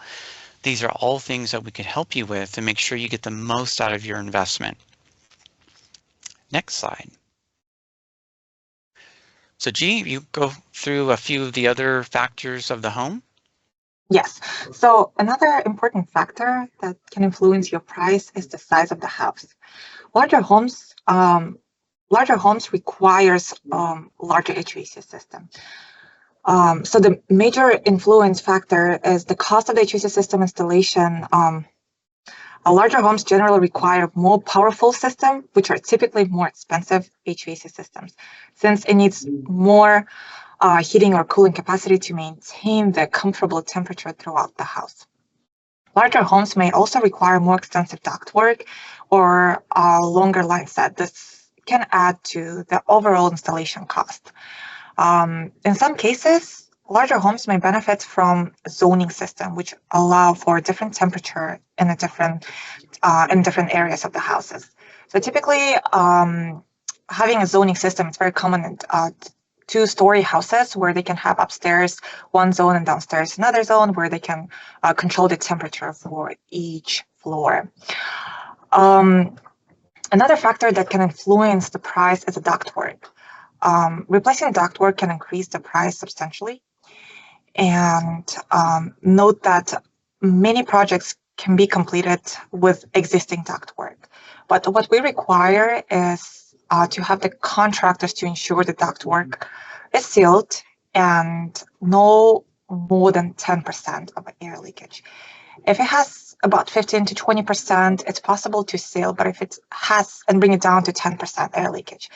These are all things that we could help you with to make sure you get the most out of your investment. Next slide. So G, you go through a few of the other factors of the home. Yes. So another important factor that can influence your price is the size of the house. Larger homes requires larger HVAC system. So the major influence factor is the cost of the HVAC system installation. Larger homes generally require more powerful systems, which are typically more expensive HVAC systems, since it needs more heating or cooling capacity to maintain the comfortable temperature throughout the house. Larger homes may also require more extensive ductwork or a longer line set. This can add to the overall installation cost. In some cases, larger homes may benefit from a zoning system, which allow for a different temperature in different areas of the houses. So typically, having a zoning system is very common in two-story houses where they can have upstairs one zone and downstairs another zone where they can control the temperature for each floor. Another factor that can influence the price is the ductwork. Replacing ductwork can increase the price substantially. And note that many projects can be completed with existing ductwork. But what we require is to have the contractors to ensure the ductwork is sealed and no more than 10% of air leakage. If it has about 15 to 20%, it's possible to seal, but if it has, and bring it down to 10% air leakage.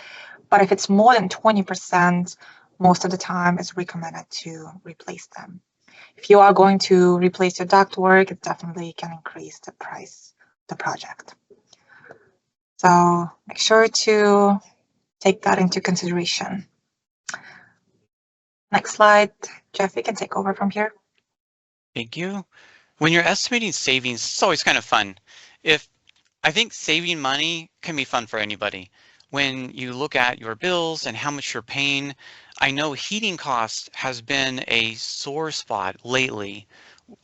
But if it's more than 20%, most of the time it's recommended to replace them. If you are going to replace your ductwork, it definitely can increase the price of the project. So make sure to take that into consideration. Next slide. Jeff, you can take over from here. Thank you. When you're estimating savings, it's always kind of fun. I think saving money can be fun for anybody. When you look at your bills and how much you're paying, I know heating cost has been a sore spot lately.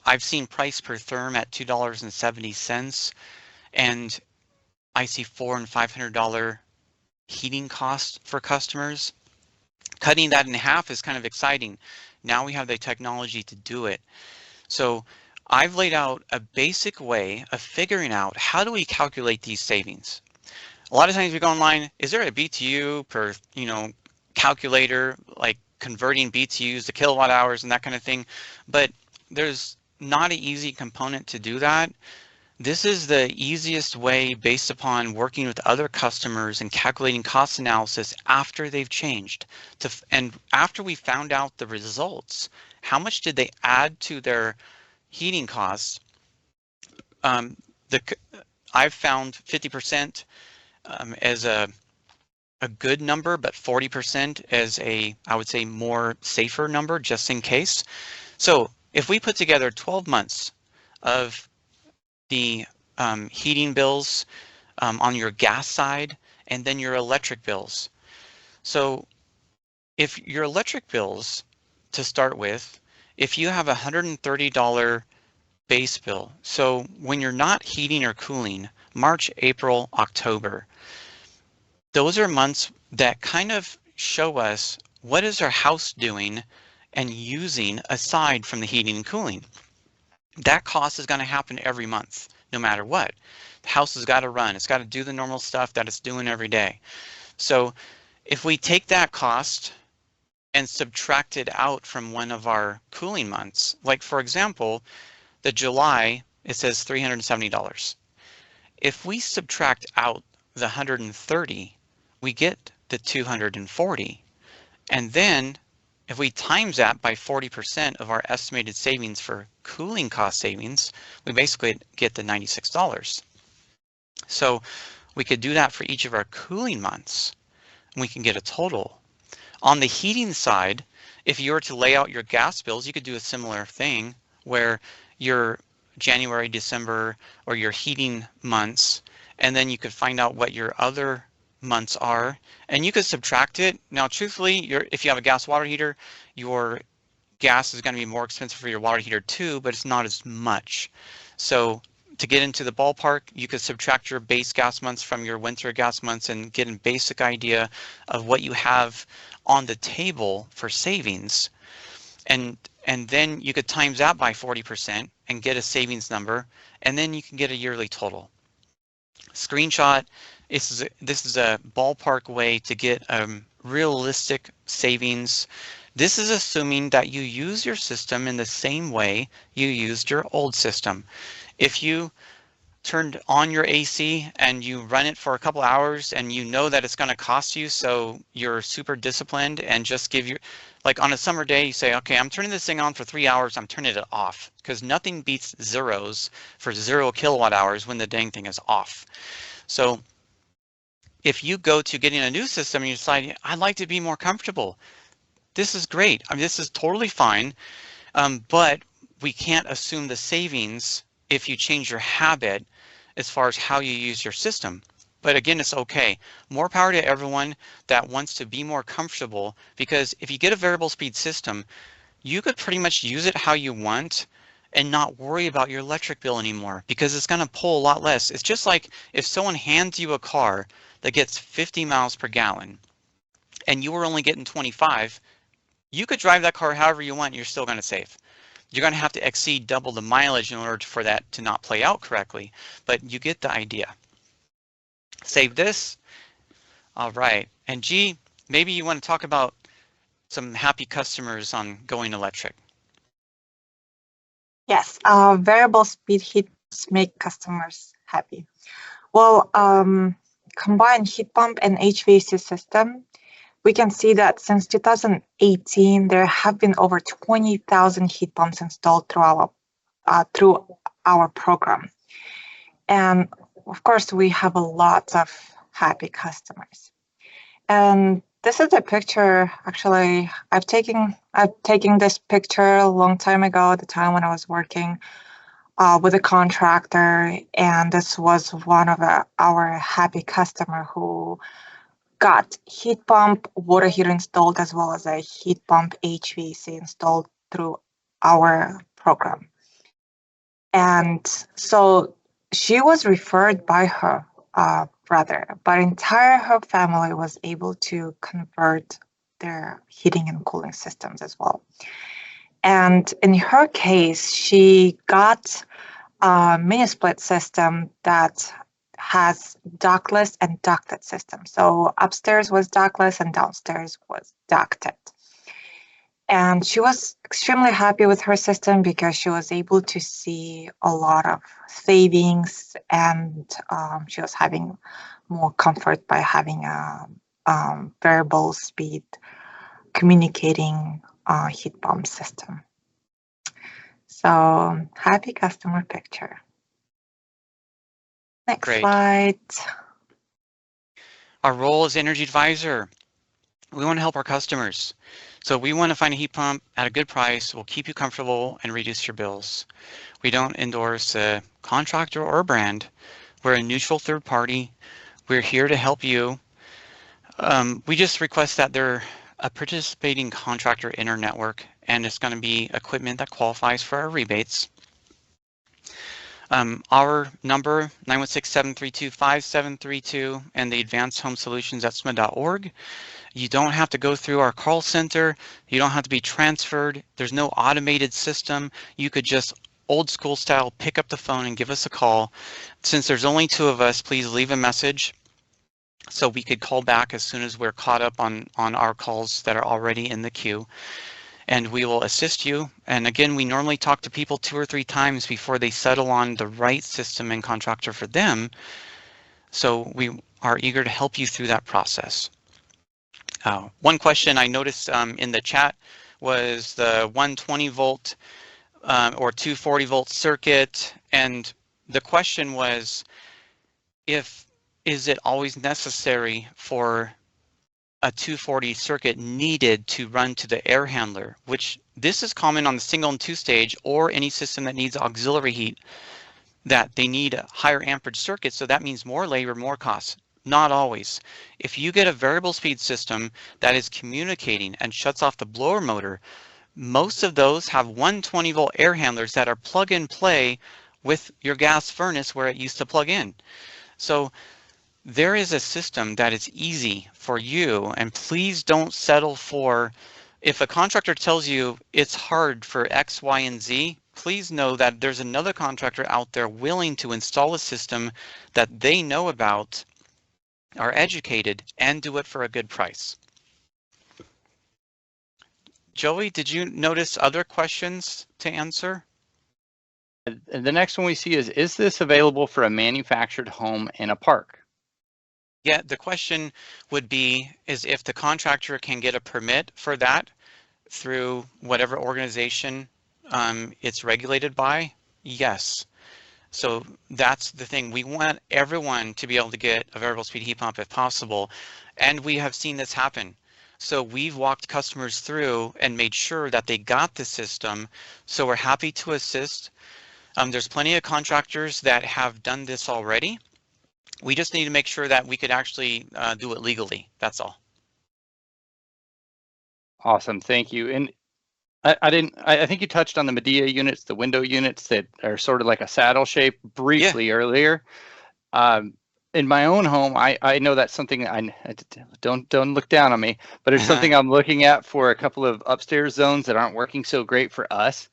I've seen price per therm at $2.70, and I see $400 and $500 heating cost for customers. Cutting that in half is kind of exciting. Now we have the technology to do it. So I've laid out a basic way of figuring out how do we calculate these savings. A lot of times we go online, is there a BTU per, calculator, like converting BTUs to kilowatt hours and that kind of thing? But there's not an easy component to do that. This is the easiest way based upon working with other customers and calculating cost analysis after they've changed. And after we found out the results, how much did they add to their heating costs? I've found 50% as a good number, but 40% as I would say, more safer number, just in case. So if we put together 12 months of the heating bills on your gas side, and then your electric bills. So if your electric bills, to start with, if you have a $130 base bill, so when you're not heating or cooling, March, April, October, those are months that kind of show us what is our house doing and using aside from the heating and cooling. That cost is going to happen every month, no matter what. The house has got to run. It's got to do the normal stuff that it's doing every day. So if we take that cost and subtract it out from one of our cooling months, like for example, the July, it says $370. If we subtract out the 130, we get the 240. And then if we times that by 40% of our estimated savings for cooling cost savings, we basically get the $96. So we could do that for each of our cooling months, and we can get a total. On the heating side, if you were to lay out your gas bills, you could do a similar thing where your January, December, or your heating months, and then you could find out what your other months are, and you could subtract it. Now, truthfully, if you have a gas water heater, your gas is going to be more expensive for your water heater too, but it's not as much. So to get into the ballpark, you could subtract your base gas months from your winter gas months and get a basic idea of what you have on the table for savings. And then you could times that by 40% and get a savings number, and then you can get a yearly total. Screenshot, this is a ballpark way to get realistic savings. This is assuming that you use your system in the same way you used your old system. If you turned on your AC and you run it for a couple hours and you know that it's going to cost you, so you're super disciplined and just give you, like on a summer day, you say, okay, I'm turning this thing on for 3 hours, I'm turning it off, because nothing beats zeros for 0 kilowatt hours when the dang thing is off. So if you go to getting a new system and you decide, I'd like to be more comfortable, this is great. I mean, this is totally fine, but we can't assume the savings if you change your habit as far as how you use your system. But again, it's okay. More power to everyone that wants to be more comfortable, because if you get a variable speed system, you could pretty much use it how you want and not worry about your electric bill anymore, because it's going to pull a lot less. It's just like if someone hands you a car that gets 50 miles per gallon and you were only getting 25, you could drive that car however you want and you're still going to save. You're going to have to exceed double the mileage in order for that to not play out correctly, but you get the idea. Save this. All right. And G, maybe you want to talk about some happy customers on going electric. Yes, variable speed heat pumps make customers happy. Well, combined heat pump and HVAC system, we can see that since 2018, there have been over 20,000 heat pumps installed through our program. And of course, we have a lot of happy customers. And this is a picture, actually, I've taken this picture a long time ago, at the time when I was working with a contractor. And this was one of our happy customer who got heat pump, water heater installed, as well as a heat pump HVAC installed through our program. And so she was referred by her brother, but her family was able to convert their heating and cooling systems as well. And in her case, she got a mini split system that has ductless and ducted system. So upstairs was ductless and downstairs was ducted. And she was extremely happy with her system because she was able to see a lot of savings, and she was having more comfort by having a variable speed communicating heat pump system. So happy customer picture. Next Great. slide. Our role as Energy Advisor, we want to help our customers. So we want to find a heat pump at a good price, will keep you comfortable and reduce your bills. We don't endorse a contractor or a brand. We're a neutral third party. We're here to help you. We just request that they're a participating contractor in our network, and it's going to be equipment that qualifies for our rebates. Our number, 916-732-5732, and the advanced home solutions at SMUD.org. You don't have to go through our call center. You don't have to be transferred. There's no automated system. You could just old school style pick up the phone and give us a call. Since there's only 2 of us, please leave a message so we could call back as soon as we're caught up on our calls that are already in the queue. And we will assist you. And again, we normally talk to people 2 or 3 times before they settle on the right system and contractor for them. So we are eager to help you through that process. One question I noticed in the chat was the 120 volt or 240 volt circuit, and the question was, is it always necessary for a 240 circuit needed to run to the air handler, which this is common on the single and two stage or any system that needs auxiliary heat, that they need a higher amperage circuit. So that means more labor, more costs. Not always. If you get a variable speed system that is communicating and shuts off the blower motor, most of those have 120 volt air handlers that are plug and play with your gas furnace where it used to plug in. So there is a system that is easy for you, and please don't settle for, if a contractor tells you it's hard for X, Y, and Z, please know that there's another contractor out there willing to install a system that they know about, are educated, and do it for a good price. Joey, did you notice other questions to answer? The next one we see is this available for a manufactured home in a park? Yeah, the question would be, is if the contractor can get a permit for that through whatever organization it's regulated by, yes. So that's the thing. We want everyone to be able to get a variable speed heat pump if possible. And we have seen this happen. So we've walked customers through and made sure that they got the system. So we're happy to assist. There's plenty of contractors that have done this already. We just need to make sure that we could actually do it legally. That's all. Awesome, thank you. And I think you touched on the Medea units, the window units that are sort of like a saddle shape briefly earlier. In my own home, I know that's something don't look down on me, but it's something I'm looking at for a couple of upstairs zones that aren't working so great for us.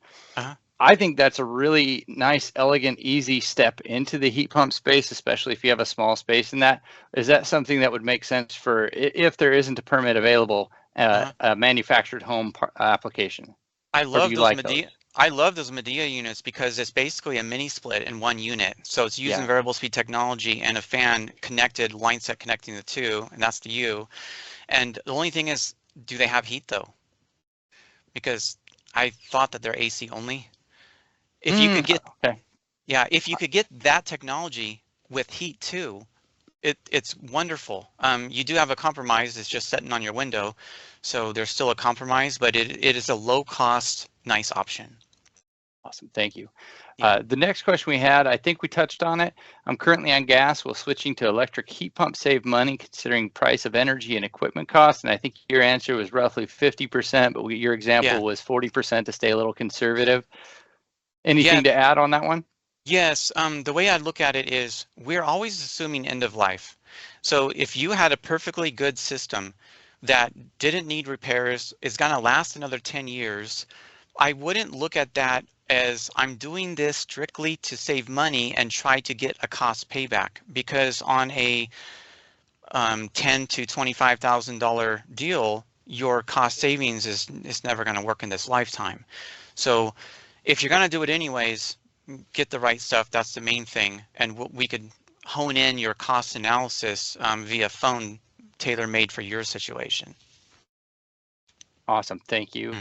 I think that's a really nice, elegant, easy step into the heat pump space, especially if you have a small space in that. Is that something that would make sense for, if there isn't a permit available, a manufactured home application? I love those Medea. I love those Medea units because it's basically a mini split in one unit. So it's using variable speed technology and a fan connected, line set connecting the two, and that's the U. And the only thing is, do they have heat though? Because I thought that they're AC only. If you could get, if you could get that technology with heat too, it's wonderful. You do have a compromise. It's just sitting on your window, so there's still a compromise, but it is a low cost, nice option. Awesome, thank you. The next question we had, I think we touched on it. I'm currently on gas. Will switching to electric heat pump save money considering price of energy and equipment costs? And I think your answer was roughly 50%, but your example was 40% to stay a little conservative. Anything to add on that one? Yes, the way I look at it is we're always assuming end of life. So if you had a perfectly good system that didn't need repairs, is going to last another 10 years, I wouldn't look at that as I'm doing this strictly to save money and try to get a cost payback, because on a $10,000 to $25,000 deal, your cost savings is never going to work in this lifetime. So if you're going to do it anyways, get the right stuff. That's the main thing. And we could hone in your cost analysis via phone, tailor-made for your situation. Awesome, thank you.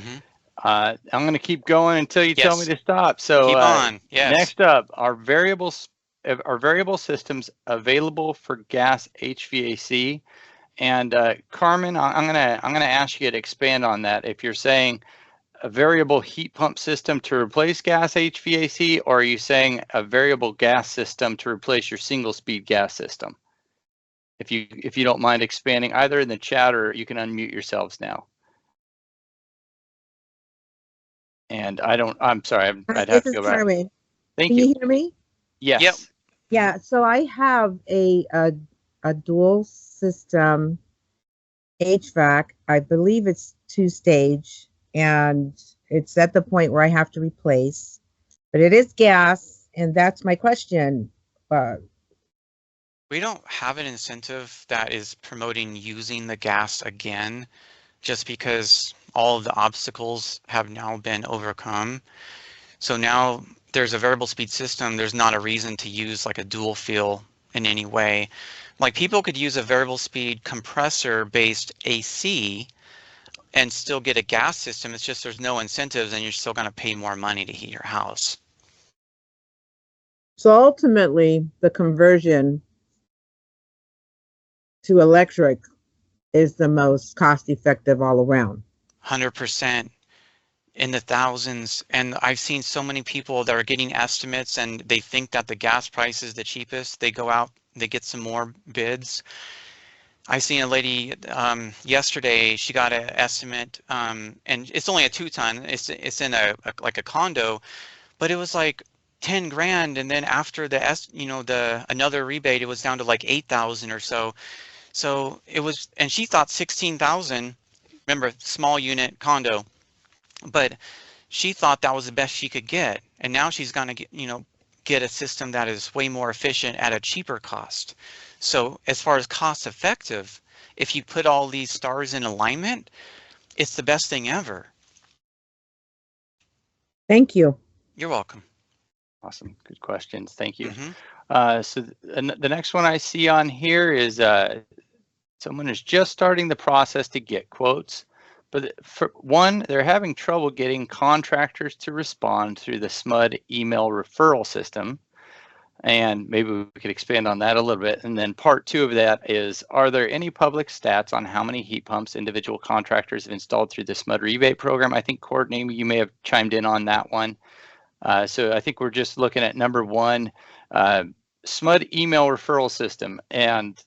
I'm going to keep going until you tell me to stop. So keep on. Next up, are variable systems available for gas HVAC? And Carmen, I'm gonna ask you to expand on that. If you're saying a variable heat pump system to replace gas HVAC, or are you saying a variable gas system to replace your single speed gas system? If you don't mind expanding either in the chat, or you can unmute yourselves now. And I'm sorry, I'd have to go back. Carmen. Thank you. Can you hear me? Yes. Yep. Yeah, so I have a dual system HVAC. I believe it's 2-stage, and it's at the point where I have to replace, but it is gas, and that's my question. We don't have an incentive that is promoting using the gas again, just because all of the obstacles have now been overcome. So now there's a variable speed system. There's not a reason to use like a dual fuel in any way. Like people could use a variable speed compressor based AC and still get a gas system. It's just there's no incentives and you're still going to pay more money to heat your house. So ultimately, the conversion to electric is the most cost effective all around. 100% in the thousands. And I've seen so many people that are getting estimates and they think that the gas price is the cheapest. They go out, they get some more bids. I seen a lady yesterday. She got an estimate, and it's only a 2-ton. It's in like a condo, but it was like 10 grand. And then after the another rebate, it was down to like 8,000 or so. So it was, and she thought 16,000. Remember, small unit condo, but she thought that was the best she could get. And now she's gonna get a system that is way more efficient at a cheaper cost. So as far as cost effective, if you put all these stars in alignment, it's the best thing ever. Thank you. You're welcome. Awesome. Good questions. Thank you. Mm-hmm. So the next one I see on here is someone is just starting the process to get quotes. But for one, they're having trouble getting contractors to respond through the SMUD email referral system. And maybe we could expand on that a little bit. And then part 2 of that is, are there any public stats on how many heat pumps individual contractors have installed through the SMUD rebate program? I think, Courtney, you may have chimed in on that one. So I think we're just looking at number 1, SMUD email referral system. And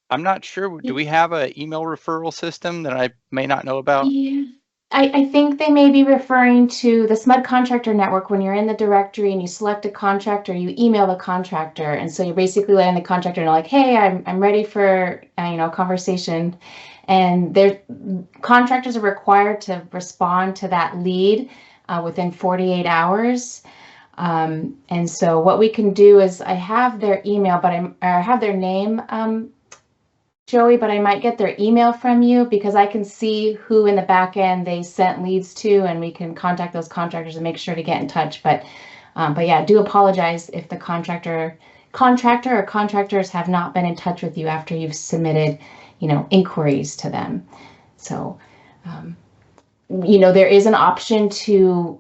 I'm not sure, do we have an email referral system that I may not know about? Yeah. I think they may be referring to the SMUD contractor network. When you're in the directory and you select a contractor, you email the contractor, and so you're basically letting the contractor know, like, hey, I'm ready for conversation, and their contractors are required to respond to that lead within 48 hours. And so what we can do is, I have their email, but I have their name, Joey, but I might get their email from you, because I can see who in the back end they sent leads to, and we can contact those contractors and make sure to get in touch. But yeah, I do apologize if the contractor or contractors have not been in touch with you after you've submitted, inquiries to them. So, there is an option to,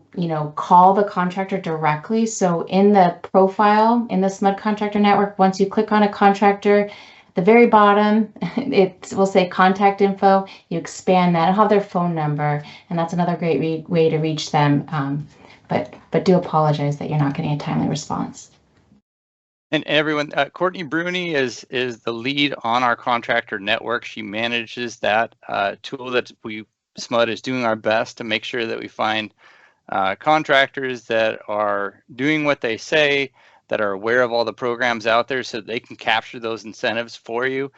call the contractor directly. So in the profile in the SMUD contractor network, once you click on a contractor, the very bottom, it will say contact info. You expand that. I'll have their phone number, and that's another great way to reach them. But do apologize that you're not getting a timely response. And everyone, Courtney Bruni is the lead on our contractor network. She manages that tool that SMUD is doing our best to make sure that we find contractors that are doing what they say, that are aware of all the programs out there, so they can capture those incentives for you.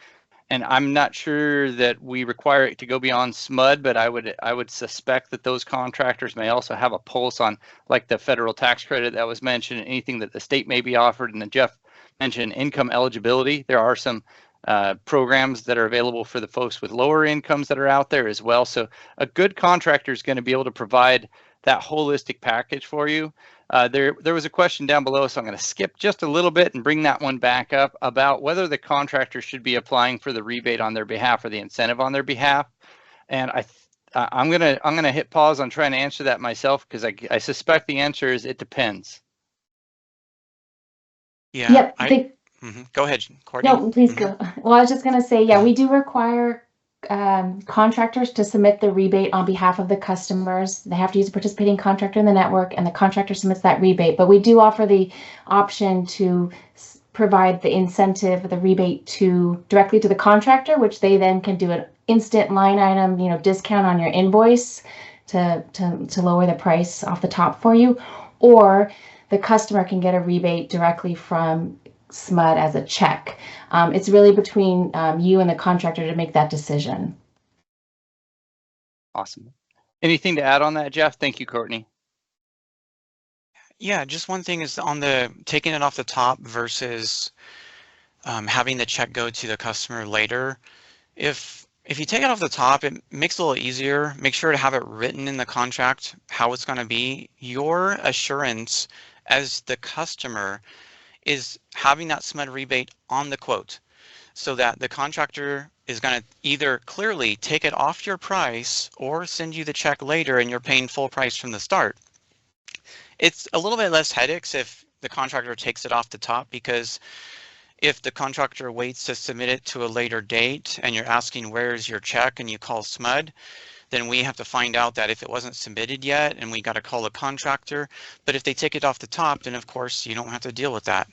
And I'm not sure that we require it to go beyond SMUD, but I would suspect that those contractors may also have a pulse on, like, the federal tax credit that was mentioned, anything that the state may be offered. And then Jeff mentioned income eligibility. There are some programs that are available for the folks with lower incomes that are out there as well. So a good contractor is going to be able to provide that holistic package for you. There was a question down below, so I'm going to skip just a little bit and bring that one back up, about whether the contractor should be applying for the rebate on their behalf or the incentive on their behalf. And I'm gonna hit pause on trying to answer that myself, because I suspect the answer is it depends. Yeah. Yep. Go ahead, Courtney. No, please go. Well, I was just going to say, yeah, we do require contractors to submit the rebate on behalf of the customers. They have to use a participating contractor in the network, and the contractor submits that rebate. But we do offer the option to provide the incentive, the rebate, directly to the contractor, which they then can do an instant line item, discount on your invoice to lower the price off the top for you, or the customer can get a rebate directly from SMUD as a check. It's really between you and the contractor to make that decision. Awesome. Anything to add on that, Jeff? Thank you, Courtney. Yeah, just one thing is on the taking it off the top versus having the check go to the customer later. If you take it off the top, it makes it a little easier. Make sure to have it written in the contract how it's going to be. Your assurance as the customer is having that SMUD rebate on the quote. so that the contractor is going to either clearly take it off your price or send you the check later and you're paying full price from the start. It's a little bit less headaches if the contractor takes it off the top, because if the contractor waits to submit it to a later date and you're asking where's your check and you call SMUD, then we have to find out that if it wasn't submitted yet and we got to call the contractor. But if they take it off the top, then of course you don't have to deal with that.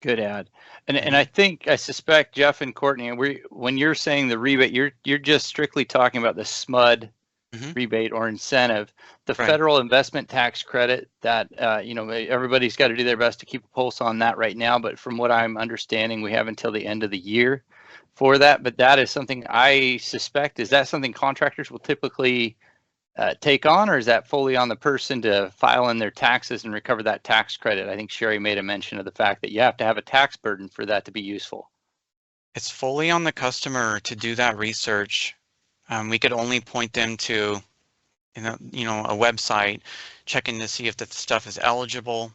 Good ad. And I suspect Jeff and Courtney, when you're saying the rebate, you're just strictly talking about the SMUD rebate or incentive. The Right. federal investment tax credit that everybody's got to do their best to keep a pulse on that right now, but from what I'm understanding, we have until the end of the year for that. But that is something I suspect, is that something contractors will typically take on, or is that fully on the person to file in their taxes and recover that tax credit? I think Sherry made a mention of the fact that you have to have a tax burden for that to be useful. It's fully on the customer to do that research. We could only point them to, a website, checking to see if the stuff is eligible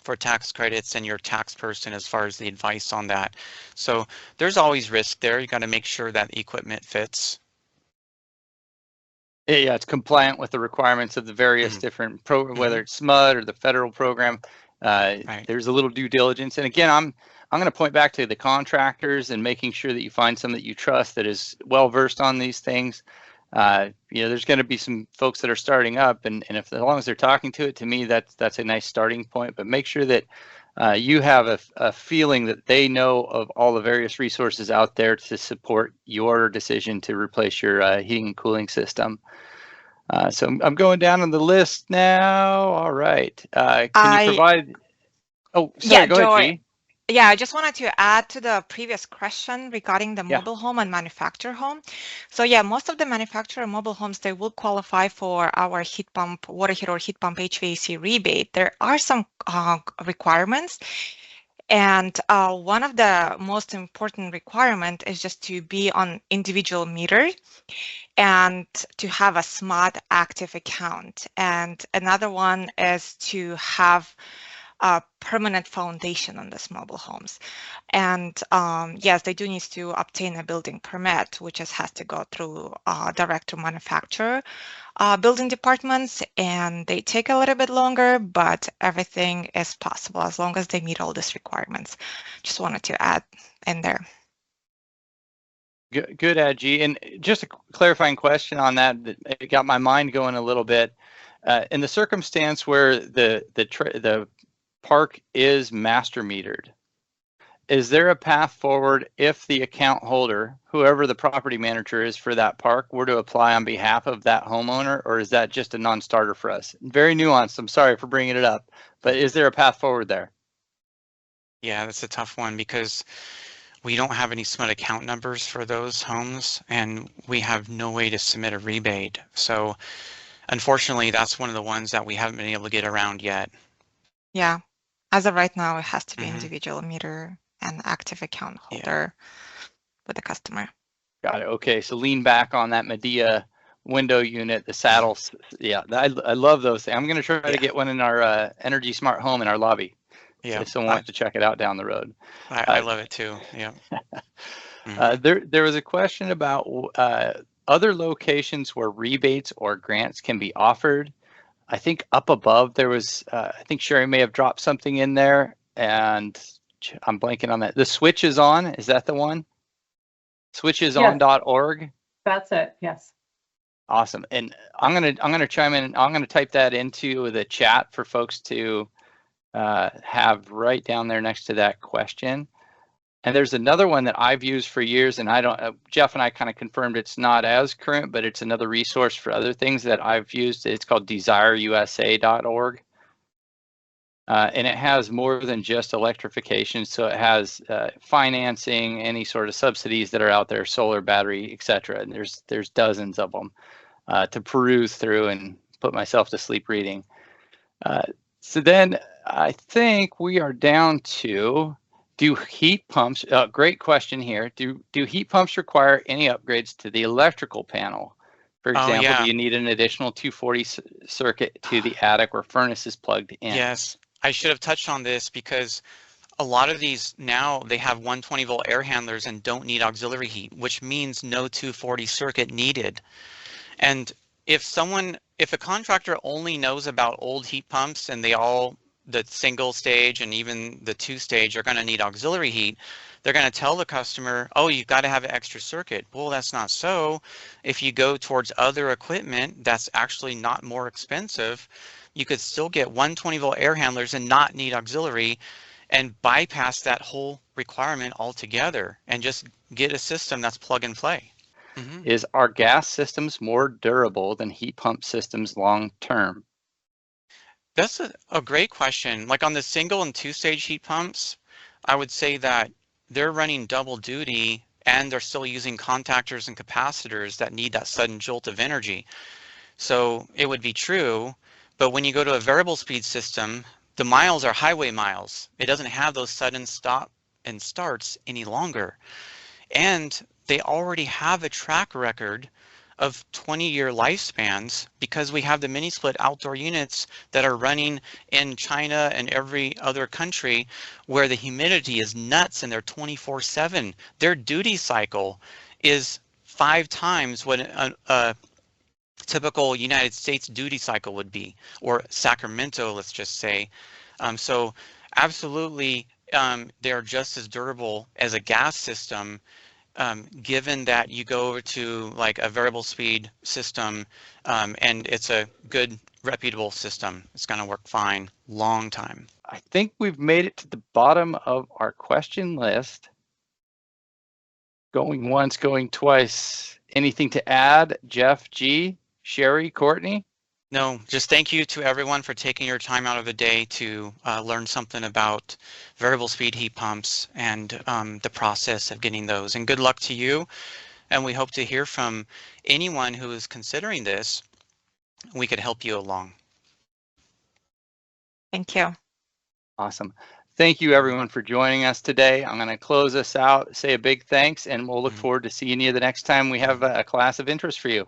for tax credits and your tax person as far as the advice on that. So there's always risk there. You got to make sure that the equipment fits. Yeah, it's compliant with the requirements of the various different whether it's SMUD or the federal program. Right. There's a little due diligence. And again, I'm going to point back to the contractors and making sure that you find some that you trust that is well versed on these things. There's going to be some folks that are starting up, and if as long as they're talking to it, to me that's a nice starting point. But make sure that you have a feeling that they know of all the various resources out there to support your decision to replace your heating and cooling system. So I'm going down on the list now. All right. Can you provide? Oh, sorry. Yeah, go Joy. ahead, G. Yeah, I just wanted to add to the previous question regarding the Yeah. mobile home and manufactured home. So yeah, most of the manufactured mobile homes, they will qualify for our heat pump, water heater or heat pump HVAC rebate. There are some requirements. And one of the most important requirement is just to be on individual meter and to have a SMUD active account. And another one is to have a permanent foundation on these mobile homes. And yes, they do need to obtain a building permit, which has to go through direct to manufacturer building departments, and they take a little bit longer, but everything is possible as long as they meet all these requirements. Just wanted to add in there. Good, Adji. And just a clarifying question on that, it got my mind going a little bit. In the circumstance where the park is master metered, is there a path forward if the account holder, whoever the property manager is for that park, were to apply on behalf of that homeowner, or is that just a non-starter for us? Very nuanced. I'm sorry for bringing it up, but is there a path forward there? Yeah, that's a tough one because we don't have any SMUD account numbers for those homes, and we have no way to submit a rebate. So unfortunately, that's one of the ones that we haven't been able to get around yet. Yeah, as of right now, it has to be individual meter and active account holder with the customer. Got it. Okay, so lean back on that Medea window unit, the saddles. Yeah, I love those things. I'm going to try to get one in our Energy Smart Home in our lobby. Yeah, if someone wants to check it out down the road. I love it too. Yeah. There was a question about other locations where rebates or grants can be offered. I think up above there was, I think Sherry may have dropped something in there, and I'm blanking on that. The Switch is on. Is that the one? Switcheson.org. That's it. Yes. Awesome. And I'm gonna chime in. I'm gonna type that into the chat for folks to have right down there next to that question. And there's another one that I've used for years, and Jeff and I kind of confirmed it's not as current, but it's another resource for other things that I've used. It's called DesireUSA.org. And it has more than just electrification. So it has financing, any sort of subsidies that are out there, solar, battery, etc. And there's dozens of them to peruse through and put myself to sleep reading. So then I think we are down to, do heat pumps, great question here. Do heat pumps require any upgrades to the electrical panel? For example, do you need an additional 240 circuit to the attic where furnace is plugged in? Yes, I should have touched on this because a lot of these now, they have 120 volt air handlers and don't need auxiliary heat, which means no 240 circuit needed. And if a contractor only knows about old heat pumps and the single stage and even the 2-stage are going to need auxiliary heat, they're going to tell the customer, oh, you've got to have an extra circuit. Well, that's not so. If you go towards other equipment that's actually not more expensive, you could still get 120 volt air handlers and not need auxiliary and bypass that whole requirement altogether and just get a system that's plug and play. Mm-hmm. Are gas systems more durable than heat pump systems long term? That's a great question. Like on the single and 2-stage heat pumps, I would say that they're running double duty and they're still using contactors and capacitors that need that sudden jolt of energy. So it would be true, but when you go to a variable speed system, the miles are highway miles. It doesn't have those sudden stop and starts any longer. And they already have a track record of 20-year lifespans because we have the mini split outdoor units that are running in China and every other country where the humidity is nuts and they're 24/7. Their duty cycle is 5 times what a typical United States duty cycle would be, or Sacramento, let's just say. So absolutely, they're just as durable as a gas system. Given that you go over to like a variable speed system and it's a good reputable system, it's going to work fine long time. I think we've made it to the bottom of our question list. Going once, going twice. Anything to add, Jeff, G, Sherry, Courtney? No, just thank you to everyone for taking your time out of the day to learn something about variable speed heat pumps and the process of getting those. And good luck to you. And we hope to hear from anyone who is considering this. We could help you along. Thank you. Awesome. Thank you everyone for joining us today. I'm going to close us out, say a big thanks, and we'll look forward to seeing you the next time we have a class of interest for you.